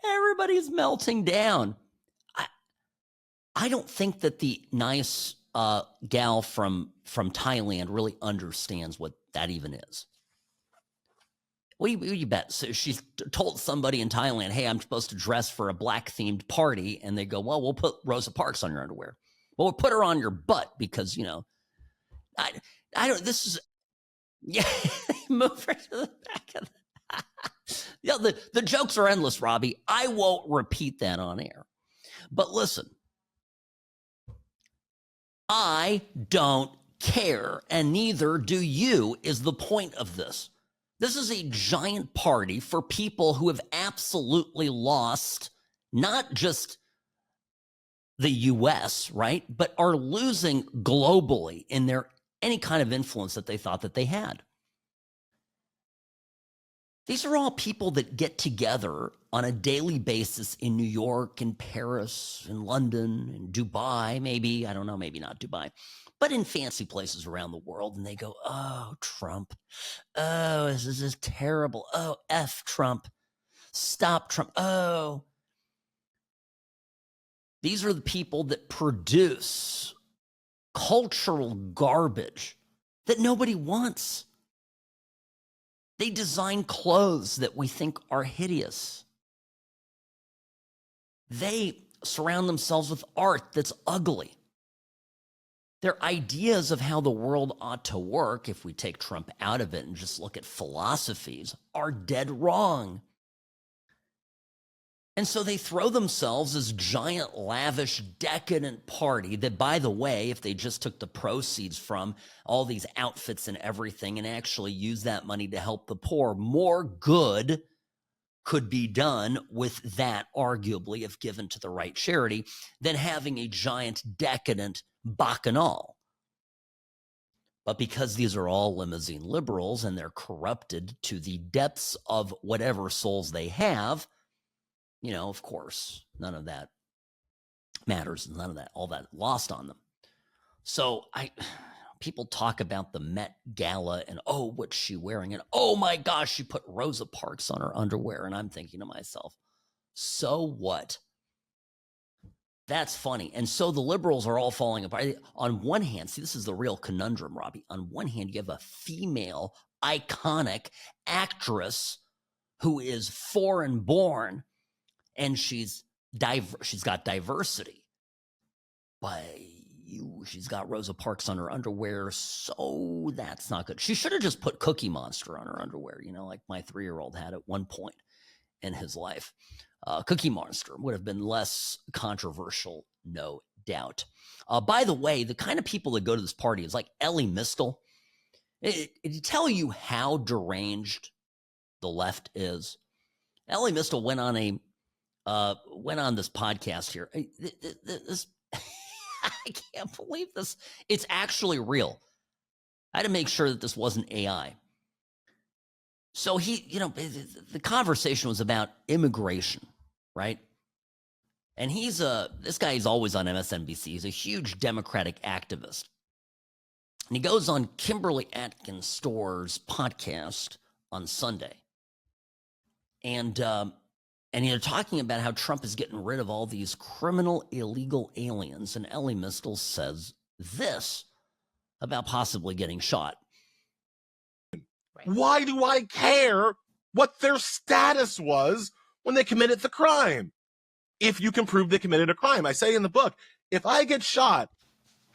Everybody's melting down. I don't think that the nice gal from Thailand really understands what that even is. What do you bet? So she's told somebody in Thailand, hey, I'm supposed to dress for a black-themed party, and they go, well, we'll put Rosa Parks on your underwear. Well, we'll put her on your butt because, I don't, this is, yeah, move her to the back of the jokes are endless, Robbie. I won't repeat that on air. But listen, I don't care, and neither do you, is the point of this. This is a giant party for people who have absolutely lost not just the U.S., right, but are losing globally in their any kind of influence that they thought that they had. These are all people that get together on a daily basis in New York and Paris and London and Dubai, maybe, I don't know, maybe not Dubai, but in fancy places around the world. And they go, oh, Trump. Oh, this is just terrible. Oh, F Trump. Stop Trump. Oh. These are the people that produce cultural garbage that nobody wants. They design clothes that we think are hideous. They surround themselves with art that's ugly. Their ideas of how the world ought to work, if we take Trump out of it and just look at philosophies, are dead wrong. And so they throw themselves this giant, lavish, decadent party that, by the way, if they just took the proceeds from all these outfits and everything and actually used that money to help the poor, more good could be done with that, arguably, if given to the right charity, than having a giant, decadent bacchanal. But because these are all limousine liberals and they're corrupted to the depths of whatever souls they have, of course, none of that matters. None of that, all that lost on them. So people talk about the Met Gala and, oh, what's she wearing? And, oh my gosh, she put Rosa Parks on her underwear. And I'm thinking to myself, so what? That's funny. And so the liberals are all falling apart. On one hand, see, this is the real conundrum, Robbie. On one hand, you have a female iconic actress who is foreign born, and she's got diversity, but she's got Rosa Parks on her underwear, so that's not good. She should have just put Cookie Monster on her underwear, like my 3-year-old had at one point in his life. Cookie Monster would have been less controversial no doubt. By the way, the kind of people that go to this party is like Ellie Mistel. It tell you how deranged the left is. Ellie Mistel went on this podcast here. This I can't believe this. It's actually real. I had to make sure that this wasn't AI. So the conversation was about immigration, right? And this guy is always on MSNBC. He's a huge Democratic activist. And he goes on Kimberly Atkins Store's podcast on Sunday. And they're talking about how Trump is getting rid of all these criminal illegal aliens. And Ellie Mistel says this about possibly getting shot. Why do I care what their status was when they committed the crime? If you can prove they committed a crime. I say in the book, if I get shot,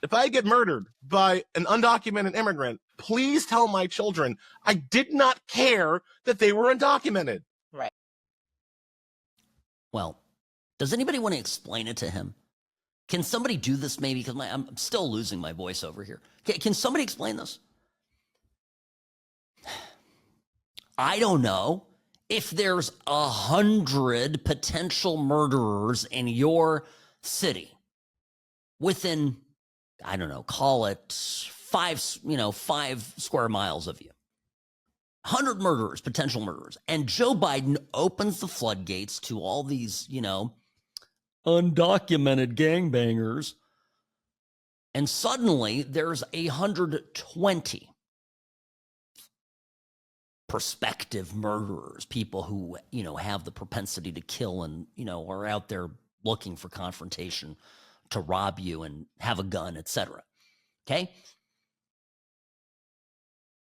if I get murdered by an undocumented immigrant, please tell my children I did not care that they were undocumented. Right. Well, does anybody want to explain it to him? Can somebody do this maybe? Because I'm still losing my voice over here. Can somebody explain this? I don't know. If there's 100 potential murderers in your city within, I don't know, call it 5 square miles of you, 100 murderers, potential murderers, and Joe Biden opens the floodgates to all these, undocumented gangbangers, and suddenly there's 120 prospective murderers, people who, have the propensity to kill and, are out there looking for confrontation to rob you and have a gun, etc. Okay?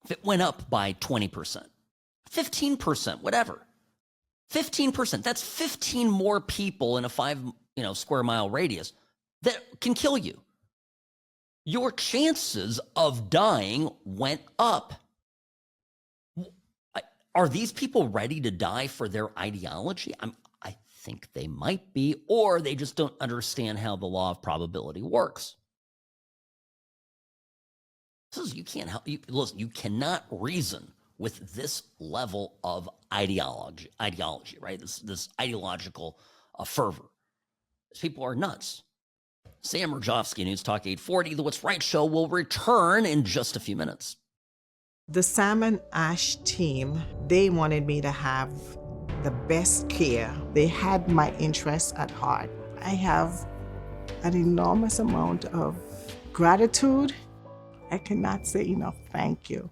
If it went up by 20%, 15%, whatever, 15%, that's 15 more people in a 5, square mile radius that can kill you. Your chances of dying went up. Are these people ready to die for their ideology? I think they might be, or they just don't understand how the law of probability works. Listen, you cannot reason with this level of ideology, right? This ideological fervor. These people are nuts. Sam Mirejovsky, News Talk 840, the What's Right show will return in just a few minutes. The Sam and Ash team, they wanted me to have the best care. They had my interests at heart. I have an enormous amount of gratitude. I cannot say enough thank you.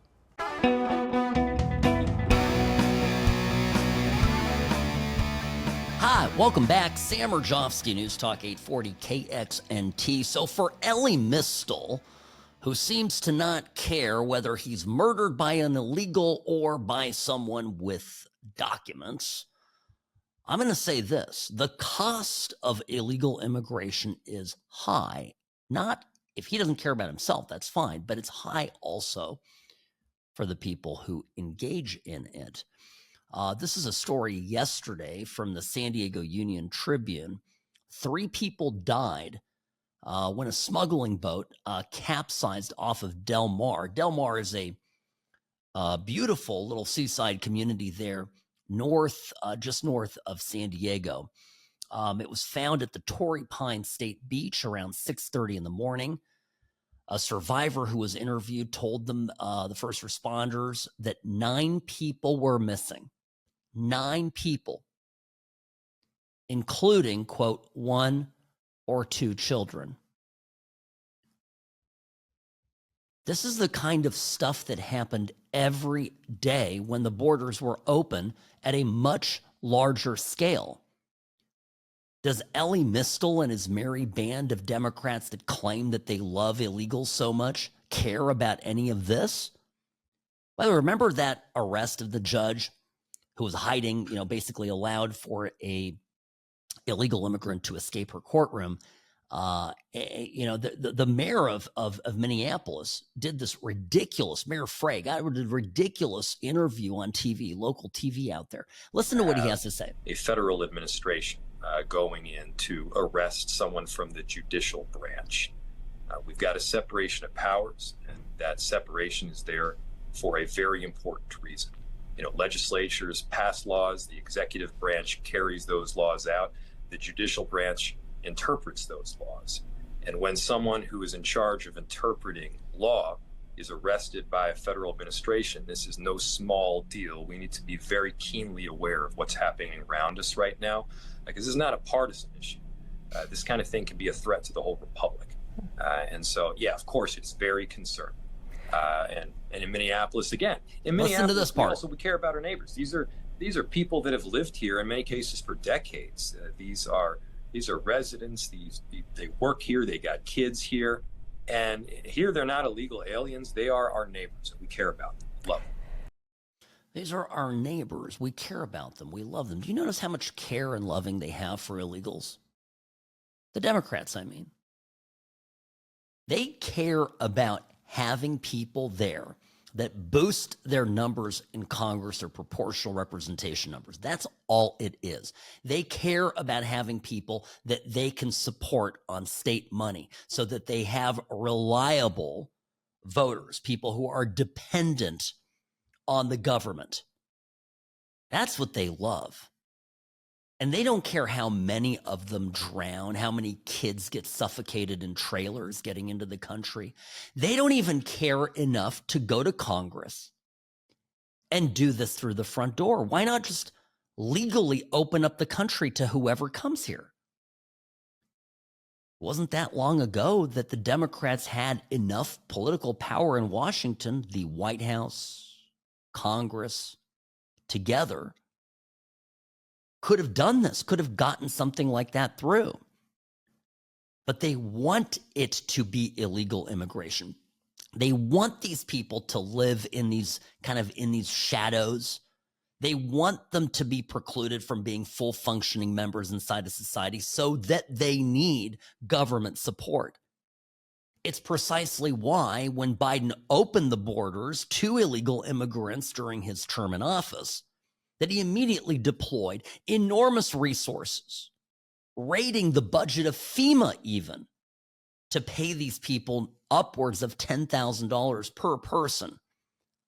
Hi, welcome back. Sam Mirejovsky, News Talk 840 KXNT. So for Ellie Mistel, who seems to not care whether he's murdered by an illegal or by someone with documents, I'm going to say this. The cost of illegal immigration is high. Not if he doesn't care about himself, that's fine, but it's high also for the people who engage in it. This is a story yesterday from the San Diego Union Tribune. 3 people died when a smuggling boat capsized off of Del Mar. Del Mar is a beautiful little seaside community there, just north of San Diego. It was found at the Torrey Pine State Beach around 6:30 in the morning. A survivor who was interviewed told them, the first responders, that 9 people were missing. 9 people, including, quote, 1 or 2 children. This is the kind of stuff that happened every day when the borders were open at a much larger scale. Does Ellie Mistel and his merry band of Democrats that claim that they love illegals so much care about any of this? Well, remember that arrest of the judge who was hiding, basically allowed for a illegal immigrant to escape her courtroom. The mayor of Minneapolis did this ridiculous, Mayor Frey got a ridiculous interview on TV, local TV out there. Listen to what he has to say. A federal administration going in to arrest someone from the judicial branch. We've got a separation of powers, and that separation is there for a very important reason. You know, legislatures pass laws, the executive branch carries those laws out, the judicial branch interprets those laws. And when someone who is in charge of interpreting law is arrested by a federal administration, this is no small deal. We need to be very keenly aware of what's happening around us right now, because this is not a partisan issue. This kind of thing can be a threat to the whole republic. And so, yeah, of course, it's very concerning. And in Minneapolis, again, in Minneapolis, Listen to this part. we care about our neighbors. These are people that have lived here in many cases for decades. These are residents. They work here. They got kids here, and here they're not illegal aliens. They are our neighbors, and we care about them. Love them. These are our neighbors. We care about them. We love them. Do you notice how much care and loving they have for illegals? The Democrats, I mean. They care about having people there that boost their numbers in Congress or proportional representation numbers. That's all it is. They care about having people that they can support on state money so that they have reliable voters, people who are dependent on the government. That's what they love. And they don't care how many of them drown, how many kids get suffocated in trailers getting into the country. They don't even care enough to go to Congress and do this through the front door. Why not just legally open up the country to whoever comes here? It wasn't that long ago that the Democrats had enough political power in Washington, the White House, Congress, together, could have done this, could have gotten something like that through. But they want it to be illegal immigration. They want these people to live in these shadows. They want them to be precluded from being full functioning members inside of society so that they need government support. It's precisely why when Biden opened the borders to illegal immigrants during his term in office, that he immediately deployed enormous resources, raiding the budget of FEMA even, to pay these people upwards of $10,000 per person.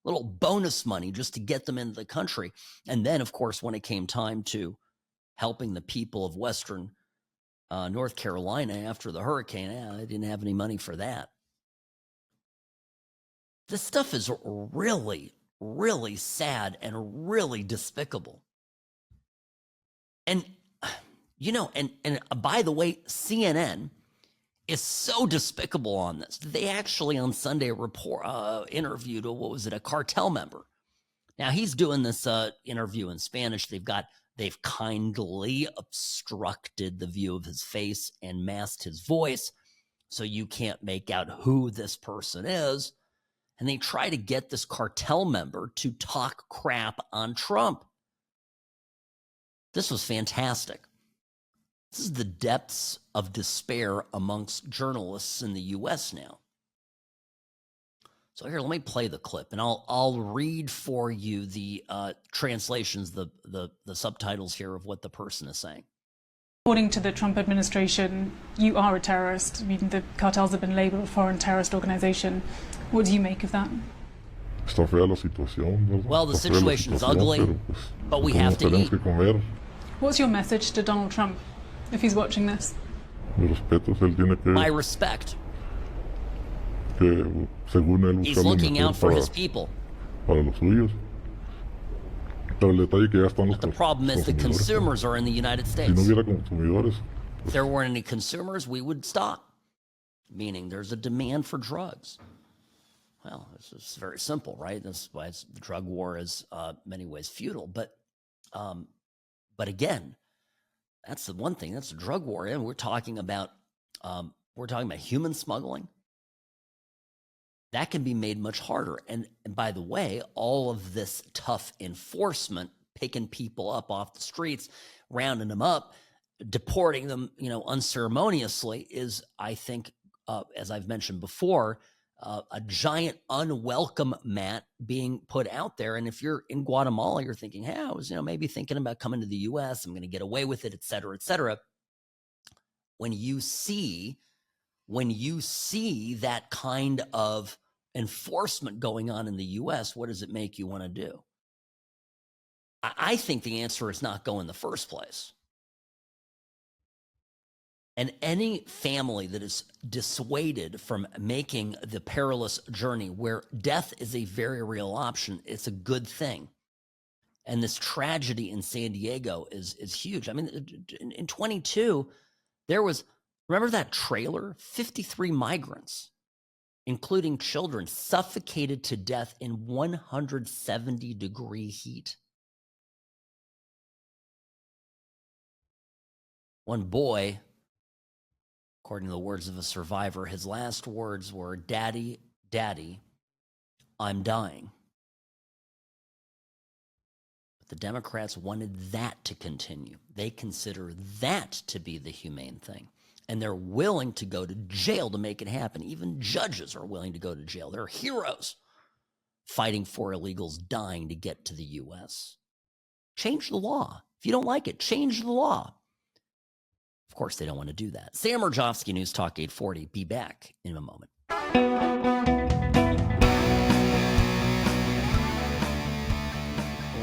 Little bonus money just to get them into the country. And then, of course, when it came time to helping the people of Western North Carolina after the hurricane, they didn't have any money for that. This stuff is really, really sad and really despicable. And, and by the way, CNN is so despicable on this. They actually on Sunday interviewed, a cartel member. Now he's doing this interview in Spanish. They've kindly obstructed the view of his face and masked his voice so you can't make out who this person is. And they try to get this cartel member to talk crap on Trump. This was fantastic. This is the depths of despair amongst journalists in the U.S. now. So here, let me play the clip, and I'll read for you the translations, the subtitles here of what the person is saying. According to the Trump administration, you are a terrorist. I mean, the cartels have been labeled a foreign terrorist organization. What do you make of that? Well, the situation is ugly, but we have to eat. What's your message to Donald Trump if he's watching this? My respect. He's looking out for his people. But the problem is the consumers are in the United States. If there weren't any consumers, we would stop. Meaning there's a demand for drugs. Well, it's very simple, right? That's why the drug war is many ways futile. But again, that's the one thing. That's a drug war, and we're talking about human smuggling. That can be made much harder. And by the way, all of this tough enforcement, picking people up off the streets, rounding them up, deporting them, unceremoniously, is, I think, as I've mentioned before, a giant unwelcome mat being put out there. And if you're in Guatemala, you're thinking, hey, I was, maybe thinking about coming to the U.S. I'm going to get away with it, et cetera, et cetera. When you see that kind of enforcement going on in the U.S., what does it make you want to do? I think the answer is not go in the first place. And any family that is dissuaded from making the perilous journey where death is a very real option, it's a good thing. And this tragedy in San Diego is huge. I mean, in 22, there was, remember that trailer? 53 migrants, including children, suffocated to death in 170-degree heat. One boy, according to the words of a survivor, his last words were, "Daddy, Daddy, I'm dying." But the Democrats wanted that to continue. They consider that to be the humane thing. And they're willing to go to jail to make it happen. Even judges are willing to go to jail. They're heroes fighting for illegals dying to get to the U.S. Change the law. If you don't like it, change the law. Of course, they don't want to do that. Sam Mirejovsky, News Talk 840. Be back in a moment.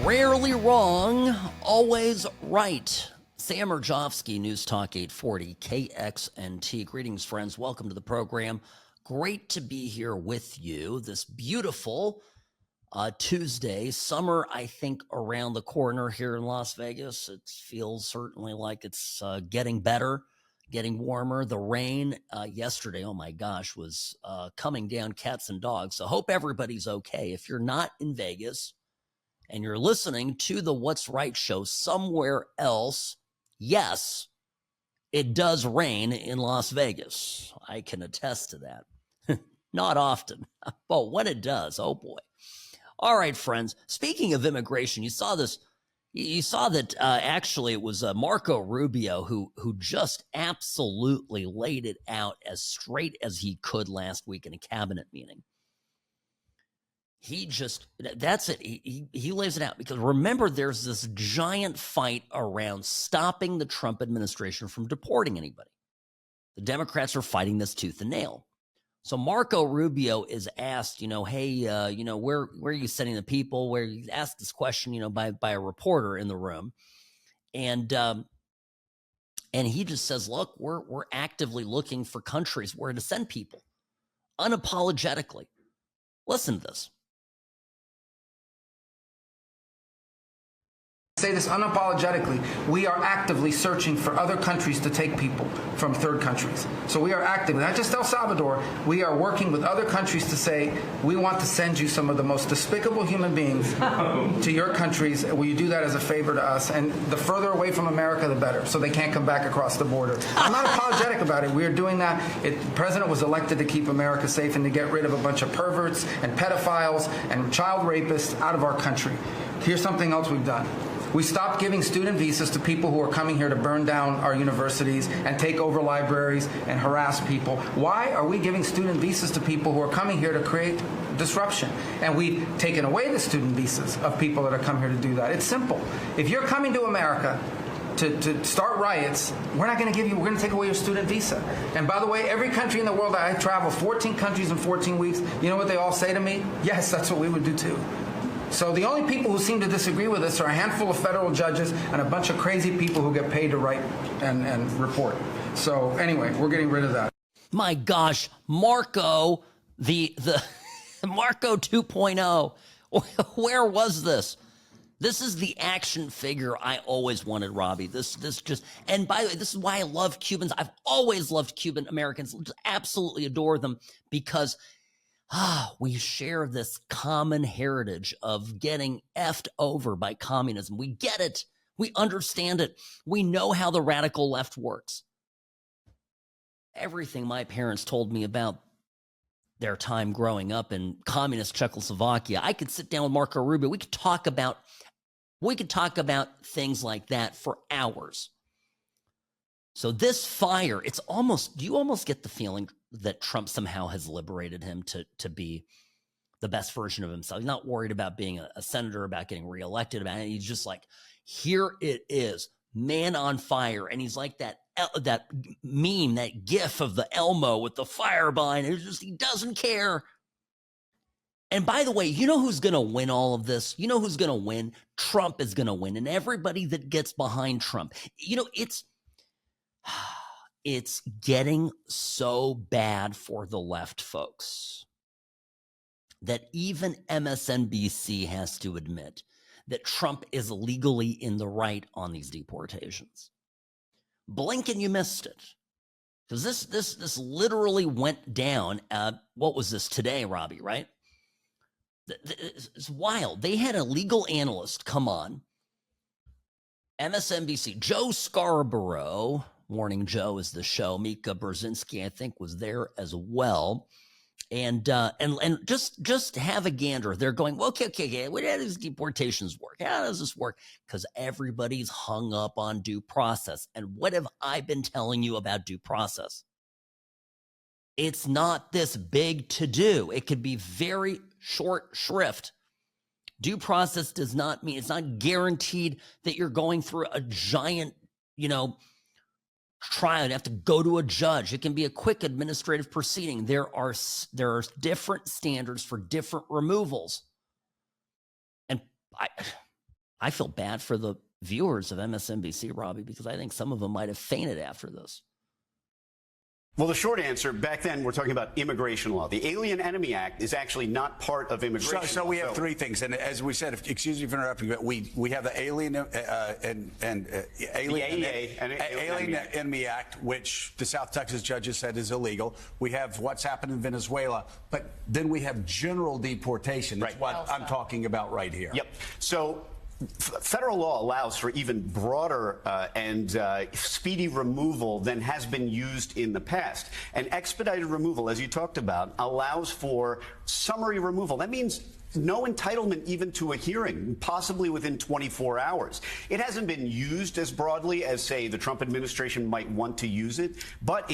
Rarely wrong, always right. Sam Mirejovsky, News Talk 840, KXNT. Greetings, friends. Welcome to the program. Great to be here with you this beautiful Tuesday. Summer, I think, around the corner here in Las Vegas. It feels certainly like it's getting better, getting warmer. The rain yesterday, oh my gosh, was coming down cats and dogs. So hope everybody's okay. If you're not in Vegas and you're listening to the What's Right show somewhere else, yes, it does rain in Las Vegas. I can attest to that. Not often, but when it does, oh boy. All right, friends. Speaking of immigration, you saw this. You saw that actually it was Marco Rubio who just absolutely laid it out as straight as he could last week in a cabinet meeting. That's it. He lays it out because remember, there's this giant fight around stopping the Trump administration from deporting anybody. The Democrats are fighting this tooth and nail. So Marco Rubio is asked, hey, where are you sending the people? Where he's asked this question, by a reporter in the room, and he just says, look, we're actively looking for countries where to send people, unapologetically. Listen to this. Say this unapologetically, we are actively searching for other countries to take people from third countries. So we are actively, not just El Salvador, we are working with other countries to say, we want to send you some of the most despicable human beings to your countries. Will you do that as a favor to us? And the further away from America, the better, so they can't come back across the border. I'm not apologetic about it. We are doing that. The president was elected to keep America safe and to get rid of a bunch of perverts and pedophiles and child rapists out of our country. Here's something else we've done. We stopped giving student visas to people who are coming here to burn down our universities and take over libraries and harass people. Why are we giving student visas to people who are coming here to create disruption? And we've taken away the student visas of people that are coming here to do that. It's simple. If you're coming to America to start riots, we're going to take away your student visa. And by the way, every country in the world that I travel, 14 countries in 14 weeks, you know what they all say to me? Yes, that's what we would do too. So the only people who seem to disagree with us are a handful of federal judges and a bunch of crazy people who get paid to write and report. So anyway, we're getting rid of that. My gosh, Marco, the Marco 2.0. Where was this? This is the action figure I always wanted, Robbie. This just, and by the way, this is why I love Cubans. I've always loved Cuban Americans. Just absolutely adore them because we share this common heritage of getting effed over by communism. We get it. We understand it. We know how the radical left works. Everything my parents told me about their time growing up in communist Czechoslovakia, I could sit down with Marco Rubio. We could talk about things like that for hours. So this fire, you almost get the feeling, that Trump somehow has liberated him to be the best version of himself. He's not worried about being a senator, about getting reelected, about it. He's just like, here it is, man on fire. And he's like that meme, that gif of the Elmo with the fire behind it. It's just, he doesn't care. And by the way, you know who's going to win all of this? You know who's going to win? Trump is going to win. And everybody that gets behind Trump, you know, it's getting so bad for the left, folks, that even MSNBC has to admit that Trump is legally in the right on these deportations. Blink and you missed it. Because this literally went down. What was this today, Robbie, right? It's wild. They had a legal analyst come on MSNBC, Joe Scarborough. Morning Joe is the show. Mika Brzezinski, I think, was there as well. And just have a gander. They're going, well, okay. How do these deportations work? How does this work? Because everybody's hung up on due process. And what have I been telling you about due process? It's not this big to do. It could be very short shrift. Due process does not mean, it's not guaranteed that you're going through a giant, trial. You have to go to a judge. It can be a quick administrative proceeding. There are different standards for different removals. And I feel bad for the viewers of MSNBC, Robbie, because I think some of them might have fainted after this. Well, the short answer, back then, we're talking about immigration law. The Alien Enemy Act is actually not part of immigration so law. We have three things. And as we said, excuse me for interrupting, but we have the Alien Enemy Act, which the South Texas judges said is illegal. We have what's happened in Venezuela. But then we have general deportation. That's what I'm talking about right here. Yep. So federal law allows for even broader and speedy removal than has been used in the past. And expedited removal, as you talked about, allows for summary removal. That means no entitlement even to a hearing, possibly within 24 hours. It hasn't been used as broadly as, say, the Trump administration might want to use it, but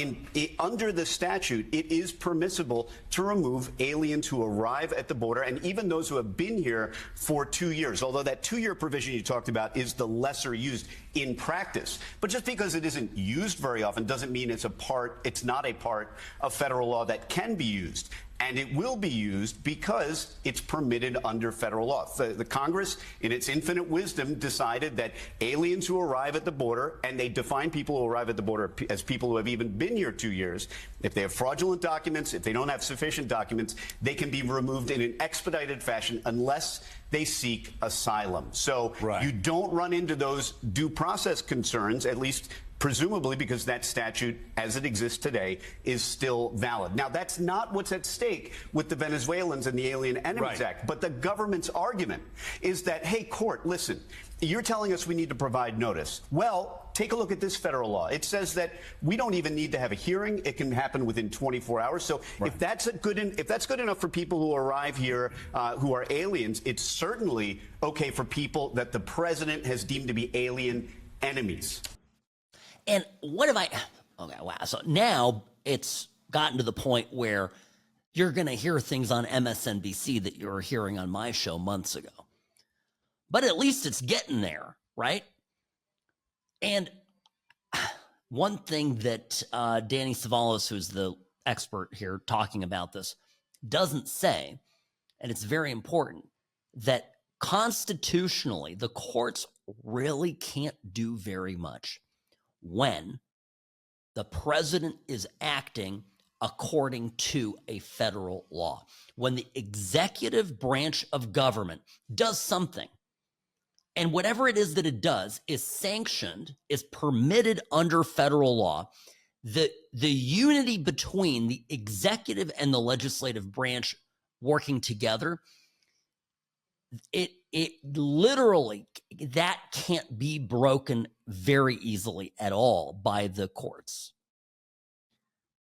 under the statute, it is permissible to remove aliens who arrive at the border and even those who have been here for 2 years, although that 2-year provision you talked about is the lesser used in practice. But just because it isn't used very often doesn't mean it's not a part of federal law that can be used. And it will be used because it's permitted under federal law. The Congress, in its infinite wisdom, decided that aliens who arrive at the border, and they define people who arrive at the border as people who have even been here 2 years, if they have fraudulent documents, if they don't have sufficient documents, they can be removed in an expedited fashion unless they seek asylum. So you don't run into those due process concerns, at least presumably because that statute, as it exists today, is still valid. Now, that's not what's at stake with the Venezuelans and the Alien Enemies Act. But the government's argument is that, hey, court, listen, you're telling us we need to provide notice. Well, take a look at this federal law. It says that we don't even need to have a hearing. It can happen within 24 hours. So if that's good enough for people who arrive here who are aliens, it's certainly okay for people that the president has deemed to be alien enemies. And what have okay, wow. So now it's gotten to the point where you're going to hear things on MSNBC that you were hearing on my show months ago. But at least it's getting there, right? And one thing that Danny Savalos, who's the expert here talking about this, doesn't say, and it's very important, that constitutionally, the courts really can't do very much when the president is acting according to a federal law. When the executive branch of government does something, and whatever it is that it does is sanctioned, is permitted under federal law, the unity between the executive and the legislative branch working together, it literally, that can't be broken very easily at all by the courts.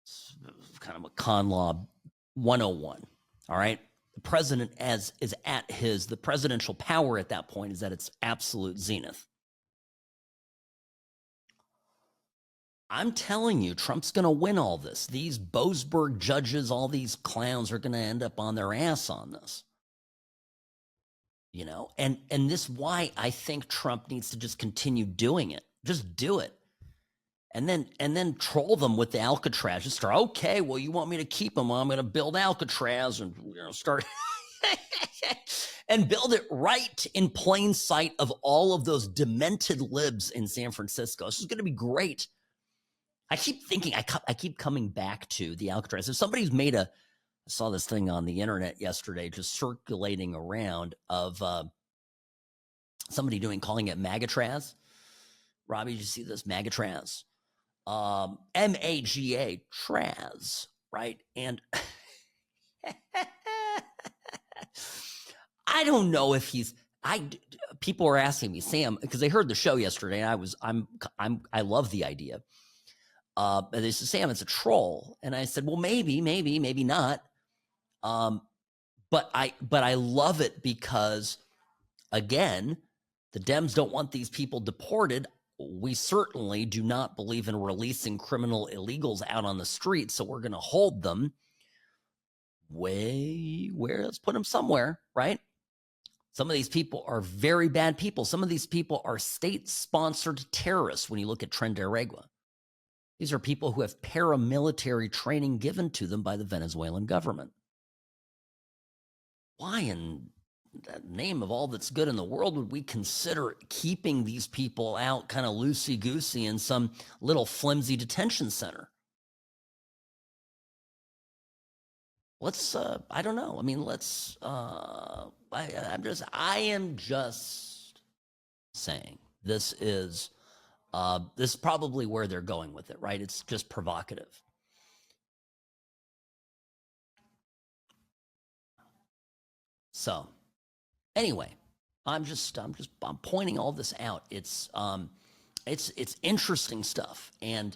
It's kind of a con law 101. All right. The president the presidential power at that point is at its absolute zenith. I'm telling you, Trump's going to win all this. These Boasberg judges, all these clowns are going to end up on their ass on this. You know, and this why I think Trump needs to just continue doing it. Just do it. And then troll them with the Alcatraz. Just start, okay, well, you want me to keep them? Well, I'm going to build Alcatraz and start and build it right in plain sight of all of those demented libs in San Francisco. This is going to be great. I keep thinking, I keep coming back to the Alcatraz. If somebody's made I saw this thing on the internet yesterday, just circulating around of somebody calling it Magatraz. Robbie, did you see this? Magatraz. M-A-G-A, Traz, right? And I don't know if people are asking me, Sam, because they heard the show yesterday, and I love the idea. And they said, Sam, it's a troll. And I said, well, maybe not. But I love it because, again, the Dems don't want these people deported. We certainly do not believe in releasing criminal illegals out on the street, so we're going to hold them let's put them somewhere, right? Some of these people are very bad people. Some of these people are state-sponsored terrorists when you look at Tren de Aragua. These are people who have paramilitary training given to them by the Venezuelan government. Why in the name of all that's good in the world would we consider keeping these people out kind of loosey-goosey in some little flimsy detention center? Let's, I don't know. I mean, let's, I am just saying this is probably where they're going with it, right? It's just provocative. So anyway, I'm pointing all this out. It's interesting stuff. And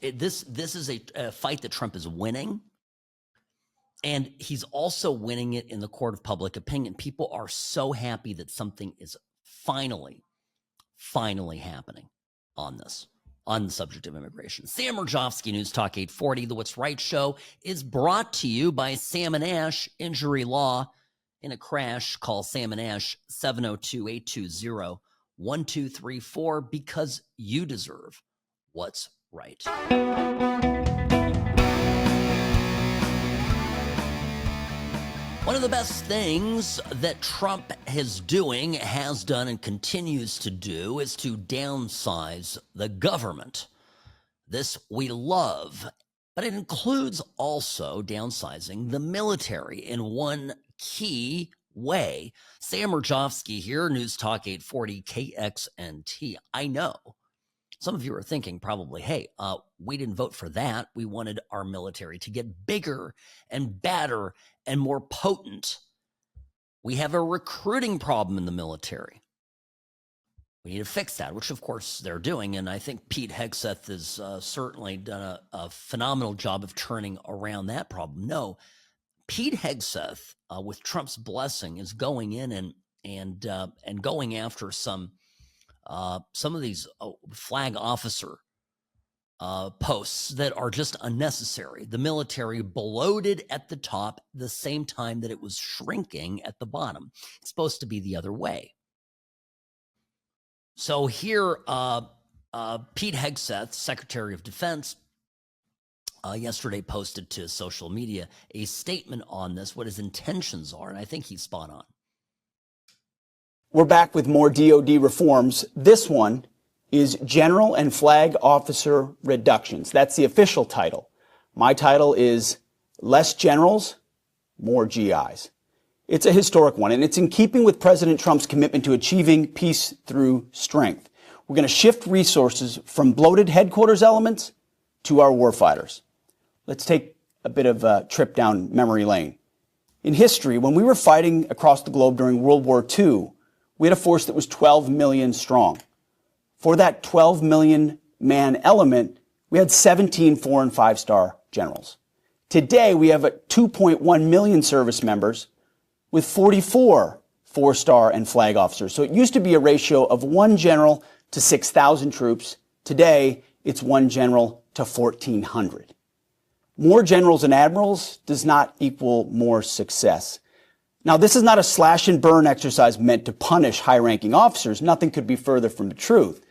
this is a fight that Trump is winning. And he's also winning it in the court of public opinion. People are so happy that something is finally happening on the subject of immigration. Sam Mirejovsky, News Talk 840. The What's Right show is brought to you by Sam and Ash Injury Law. In a crash, call Sam and Ash 702-820-1234 because you deserve what's right. One of the best things that Trump has done, and continues to do is to downsize the government. This we love, but it includes also downsizing the military in one key way. Sam Mirejovsky here, News Talk 840 KXNT. I know some of you are thinking probably, hey, we didn't vote for that. We wanted our military to get bigger and badder and more potent. We have a recruiting problem in the military. We need to fix that, which of course they're doing. And I think Pete Hegseth has certainly done a phenomenal job of turning around that problem. No, Pete Hegseth, with Trump's blessing, is going in and going after some of these flag officer posts that are just unnecessary. The military bloated at the top the same time that it was shrinking at the bottom. It's supposed to be the other way. So here, Pete Hegseth, Secretary of Defense, yesterday posted to social media a statement on this, what his intentions are, and I think he's spot on. We're back with more DOD reforms. This one is General and Flag Officer Reductions. That's the official title. My title is Less Generals, More GIs. It's a historic one, and it's in keeping with President Trump's commitment to achieving peace through strength. We're going to shift resources from bloated headquarters elements to our warfighters. Let's take a bit of a trip down memory lane. In history, when we were fighting across the globe during World War II, we had a force that was 12 million strong. For that 12 million man element, we had 17 4- and 5-star generals. Today, we have 2.1 million service members with 44 4-star and flag officers. So it used to be a ratio of 1 general to 6,000 troops. Today, it's 1 general to 1,400. More generals and admirals does not equal more success. Now, this is not a slash and burn exercise meant to punish high-ranking officers. Nothing could be further from the truth.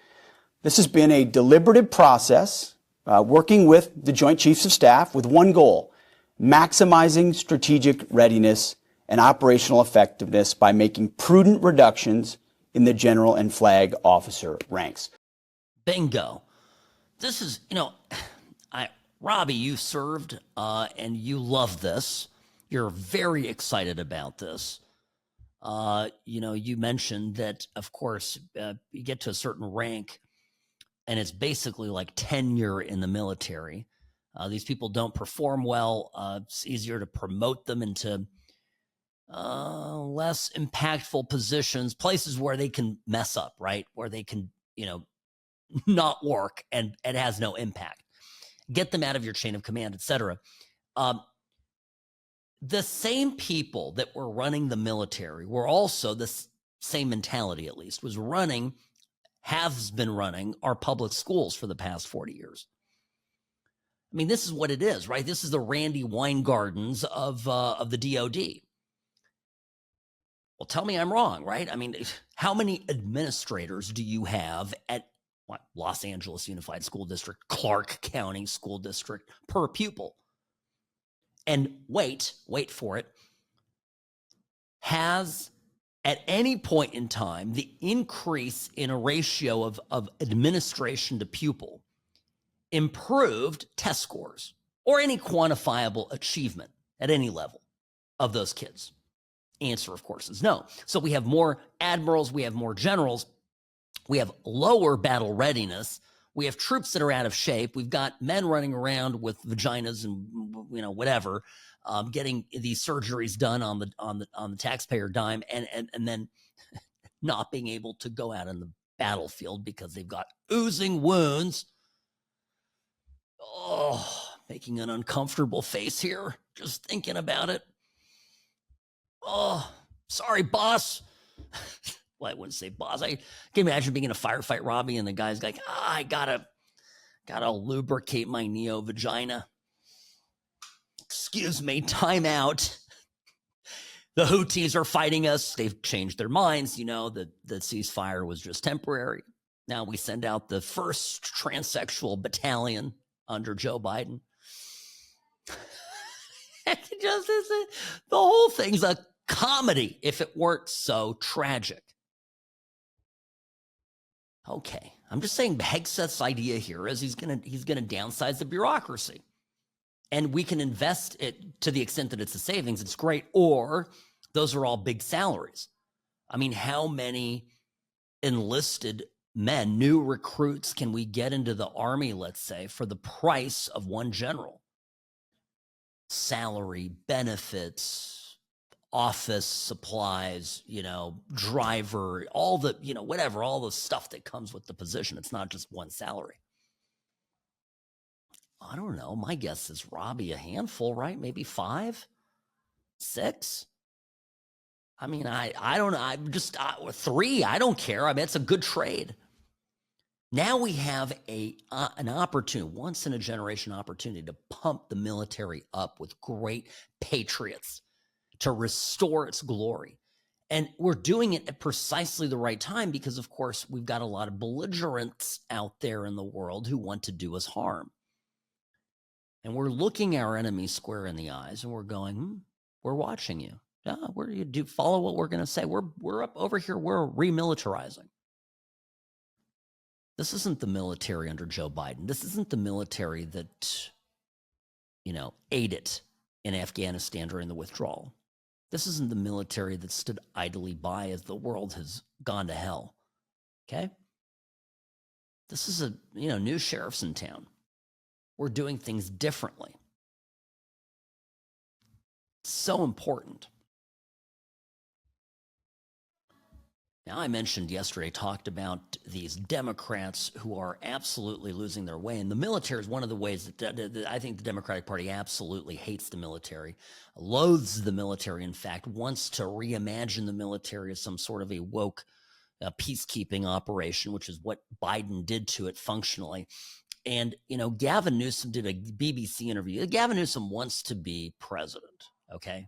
This has been a deliberative process, working with the Joint Chiefs of Staff with one goal: maximizing strategic readiness and operational effectiveness by making prudent reductions in the general and flag officer ranks. Bingo. This is, Robbie, you served and you love this. You're very excited about this. You mentioned that, of course, you get to a certain rank and it's basically like tenure in the military. These people don't perform well. It's easier to promote them into less impactful positions, places where they can mess up, right? Where they can, not work and it has no impact. Get them out of your chain of command, etc. The same people that were running the military were also the same mentality, at least, has been running our public schools for the past 40 years. I mean, this is what it is, right? This is the Randy Weingardens of the DOD. Well, tell me I'm wrong, right? I mean, how many administrators do you have at Los Angeles Unified School District, Clark County School District per pupil? And wait for it, has at any point in time the increase in a ratio of administration to pupil improved test scores or any quantifiable achievement at any level of those kids? Answer, of course, is no. So we have more admirals, we have more generals, we have lower battle readiness, we have troops that are out of shape, we've got men running around with vaginas and whatever, getting these surgeries done on the taxpayer dime, and then not being able to go out on the battlefield because they've got oozing wounds. Oh, making an uncomfortable face here just thinking about it. Oh, sorry, boss. Well, I wouldn't say boss. I can imagine being in a firefight, Robbie, and the guy's like, I gotta lubricate my neo-vagina. Excuse me, time out. The Houthis are fighting us. They've changed their minds. The ceasefire was just temporary. Now we send out the first transsexual battalion under Joe Biden. The whole thing's a comedy if it weren't so tragic. Okay, I'm just saying Hegseth's idea here is he's gonna downsize the bureaucracy, and we can invest it to the extent that it's a savings. It's great, or those are all big salaries. I mean, how many enlisted men, new recruits, can we get into the Army, let's say, for the price of one general? Salary, benefits, office supplies, driver, all the, whatever, all the stuff that comes with the position. It's not just one salary. I don't know. My guess is Robbie, a handful, right? Maybe 5, 6. I mean, I don't know. I'm just 3. I don't care. I mean, it's a good trade. Now we have an opportunity, once in a generation opportunity, to pump the military up with great patriots to restore its glory. And we're doing it at precisely the right time because, of course, we've got a lot of belligerents out there in the world who want to do us harm. And we're looking our enemy square in the eyes and we're going, we're watching you. Yeah, follow what we're going to say. We're up over here. We're remilitarizing. This isn't the military under Joe Biden. This isn't the military that, ate it in Afghanistan during the withdrawal. This isn't the military that stood idly by as the world has gone to hell. Okay? This is new sheriffs in town. We're doing things differently. It's so important. Now, I mentioned yesterday, talked about these Democrats who are absolutely losing their way. And the military is one of the ways that I think the Democratic Party absolutely hates the military, loathes the military, in fact, wants to reimagine the military as some sort of a woke peacekeeping operation, which is what Biden did to it functionally. And, Gavin Newsom did a BBC interview. Gavin Newsom wants to be president, okay?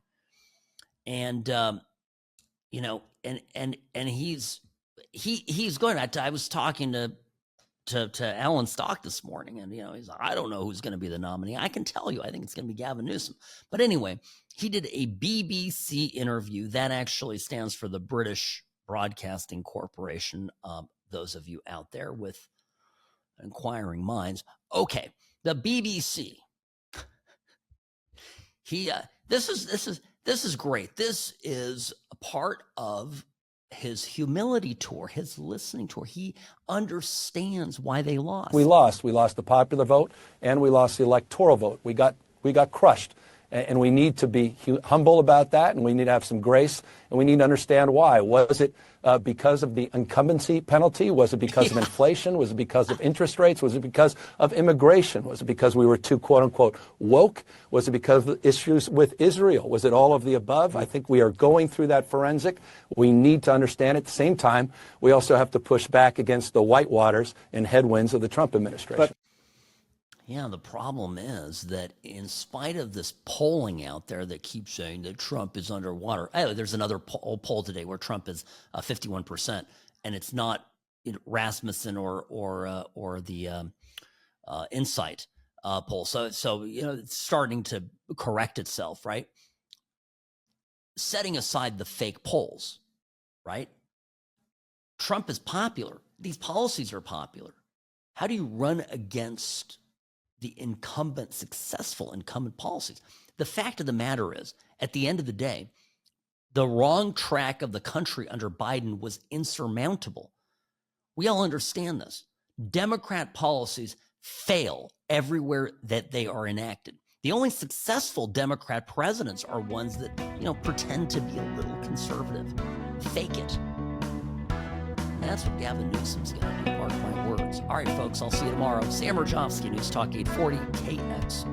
And, and he's going, I was talking to Alan Stock this morning, and, he's like, I don't know who's going to be the nominee. I can tell you, I think it's going to be Gavin Newsom. But anyway, he did a BBC interview. That actually stands for the British Broadcasting Corporation. Those of you out there with inquiring minds. Okay, the BBC. This is great. This is a part of his humility tour, his listening tour. He understands why they lost. We lost the popular vote, and we lost the electoral vote. We got crushed. And we need to be humble about that, and we need to have some grace, and we need to understand why. Was it because of the incumbency penalty? Was it because of inflation? Was it because of interest rates? Was it because of immigration? Was it because we were too, quote unquote, woke? Was it because of issues with Israel? Was it all of the above? I think we are going through that forensic. We need to understand it. At the same time, we also have to push back against the whitewaters and headwinds of the Trump administration. Yeah, the problem is that in spite of this polling out there that keeps saying that Trump is underwater, there's another poll today where Trump is 51%, and it's not Rasmussen or the Insight poll. So it's starting to correct itself, right? Setting aside the fake polls, right? Trump is popular. These policies are popular. How do you run against the successful incumbent policies? The fact of the matter is, at the end of the day, the wrong track of the country under Biden was insurmountable. We all understand this. Democrat policies fail everywhere that they are enacted. The only successful Democrat presidents are ones that, pretend to be a little conservative. Fake it. That's what Gavin Newsom's going to do, mark my words. All right, folks, I'll see you tomorrow. Sam Mirejovsky, News Talk 840, KX.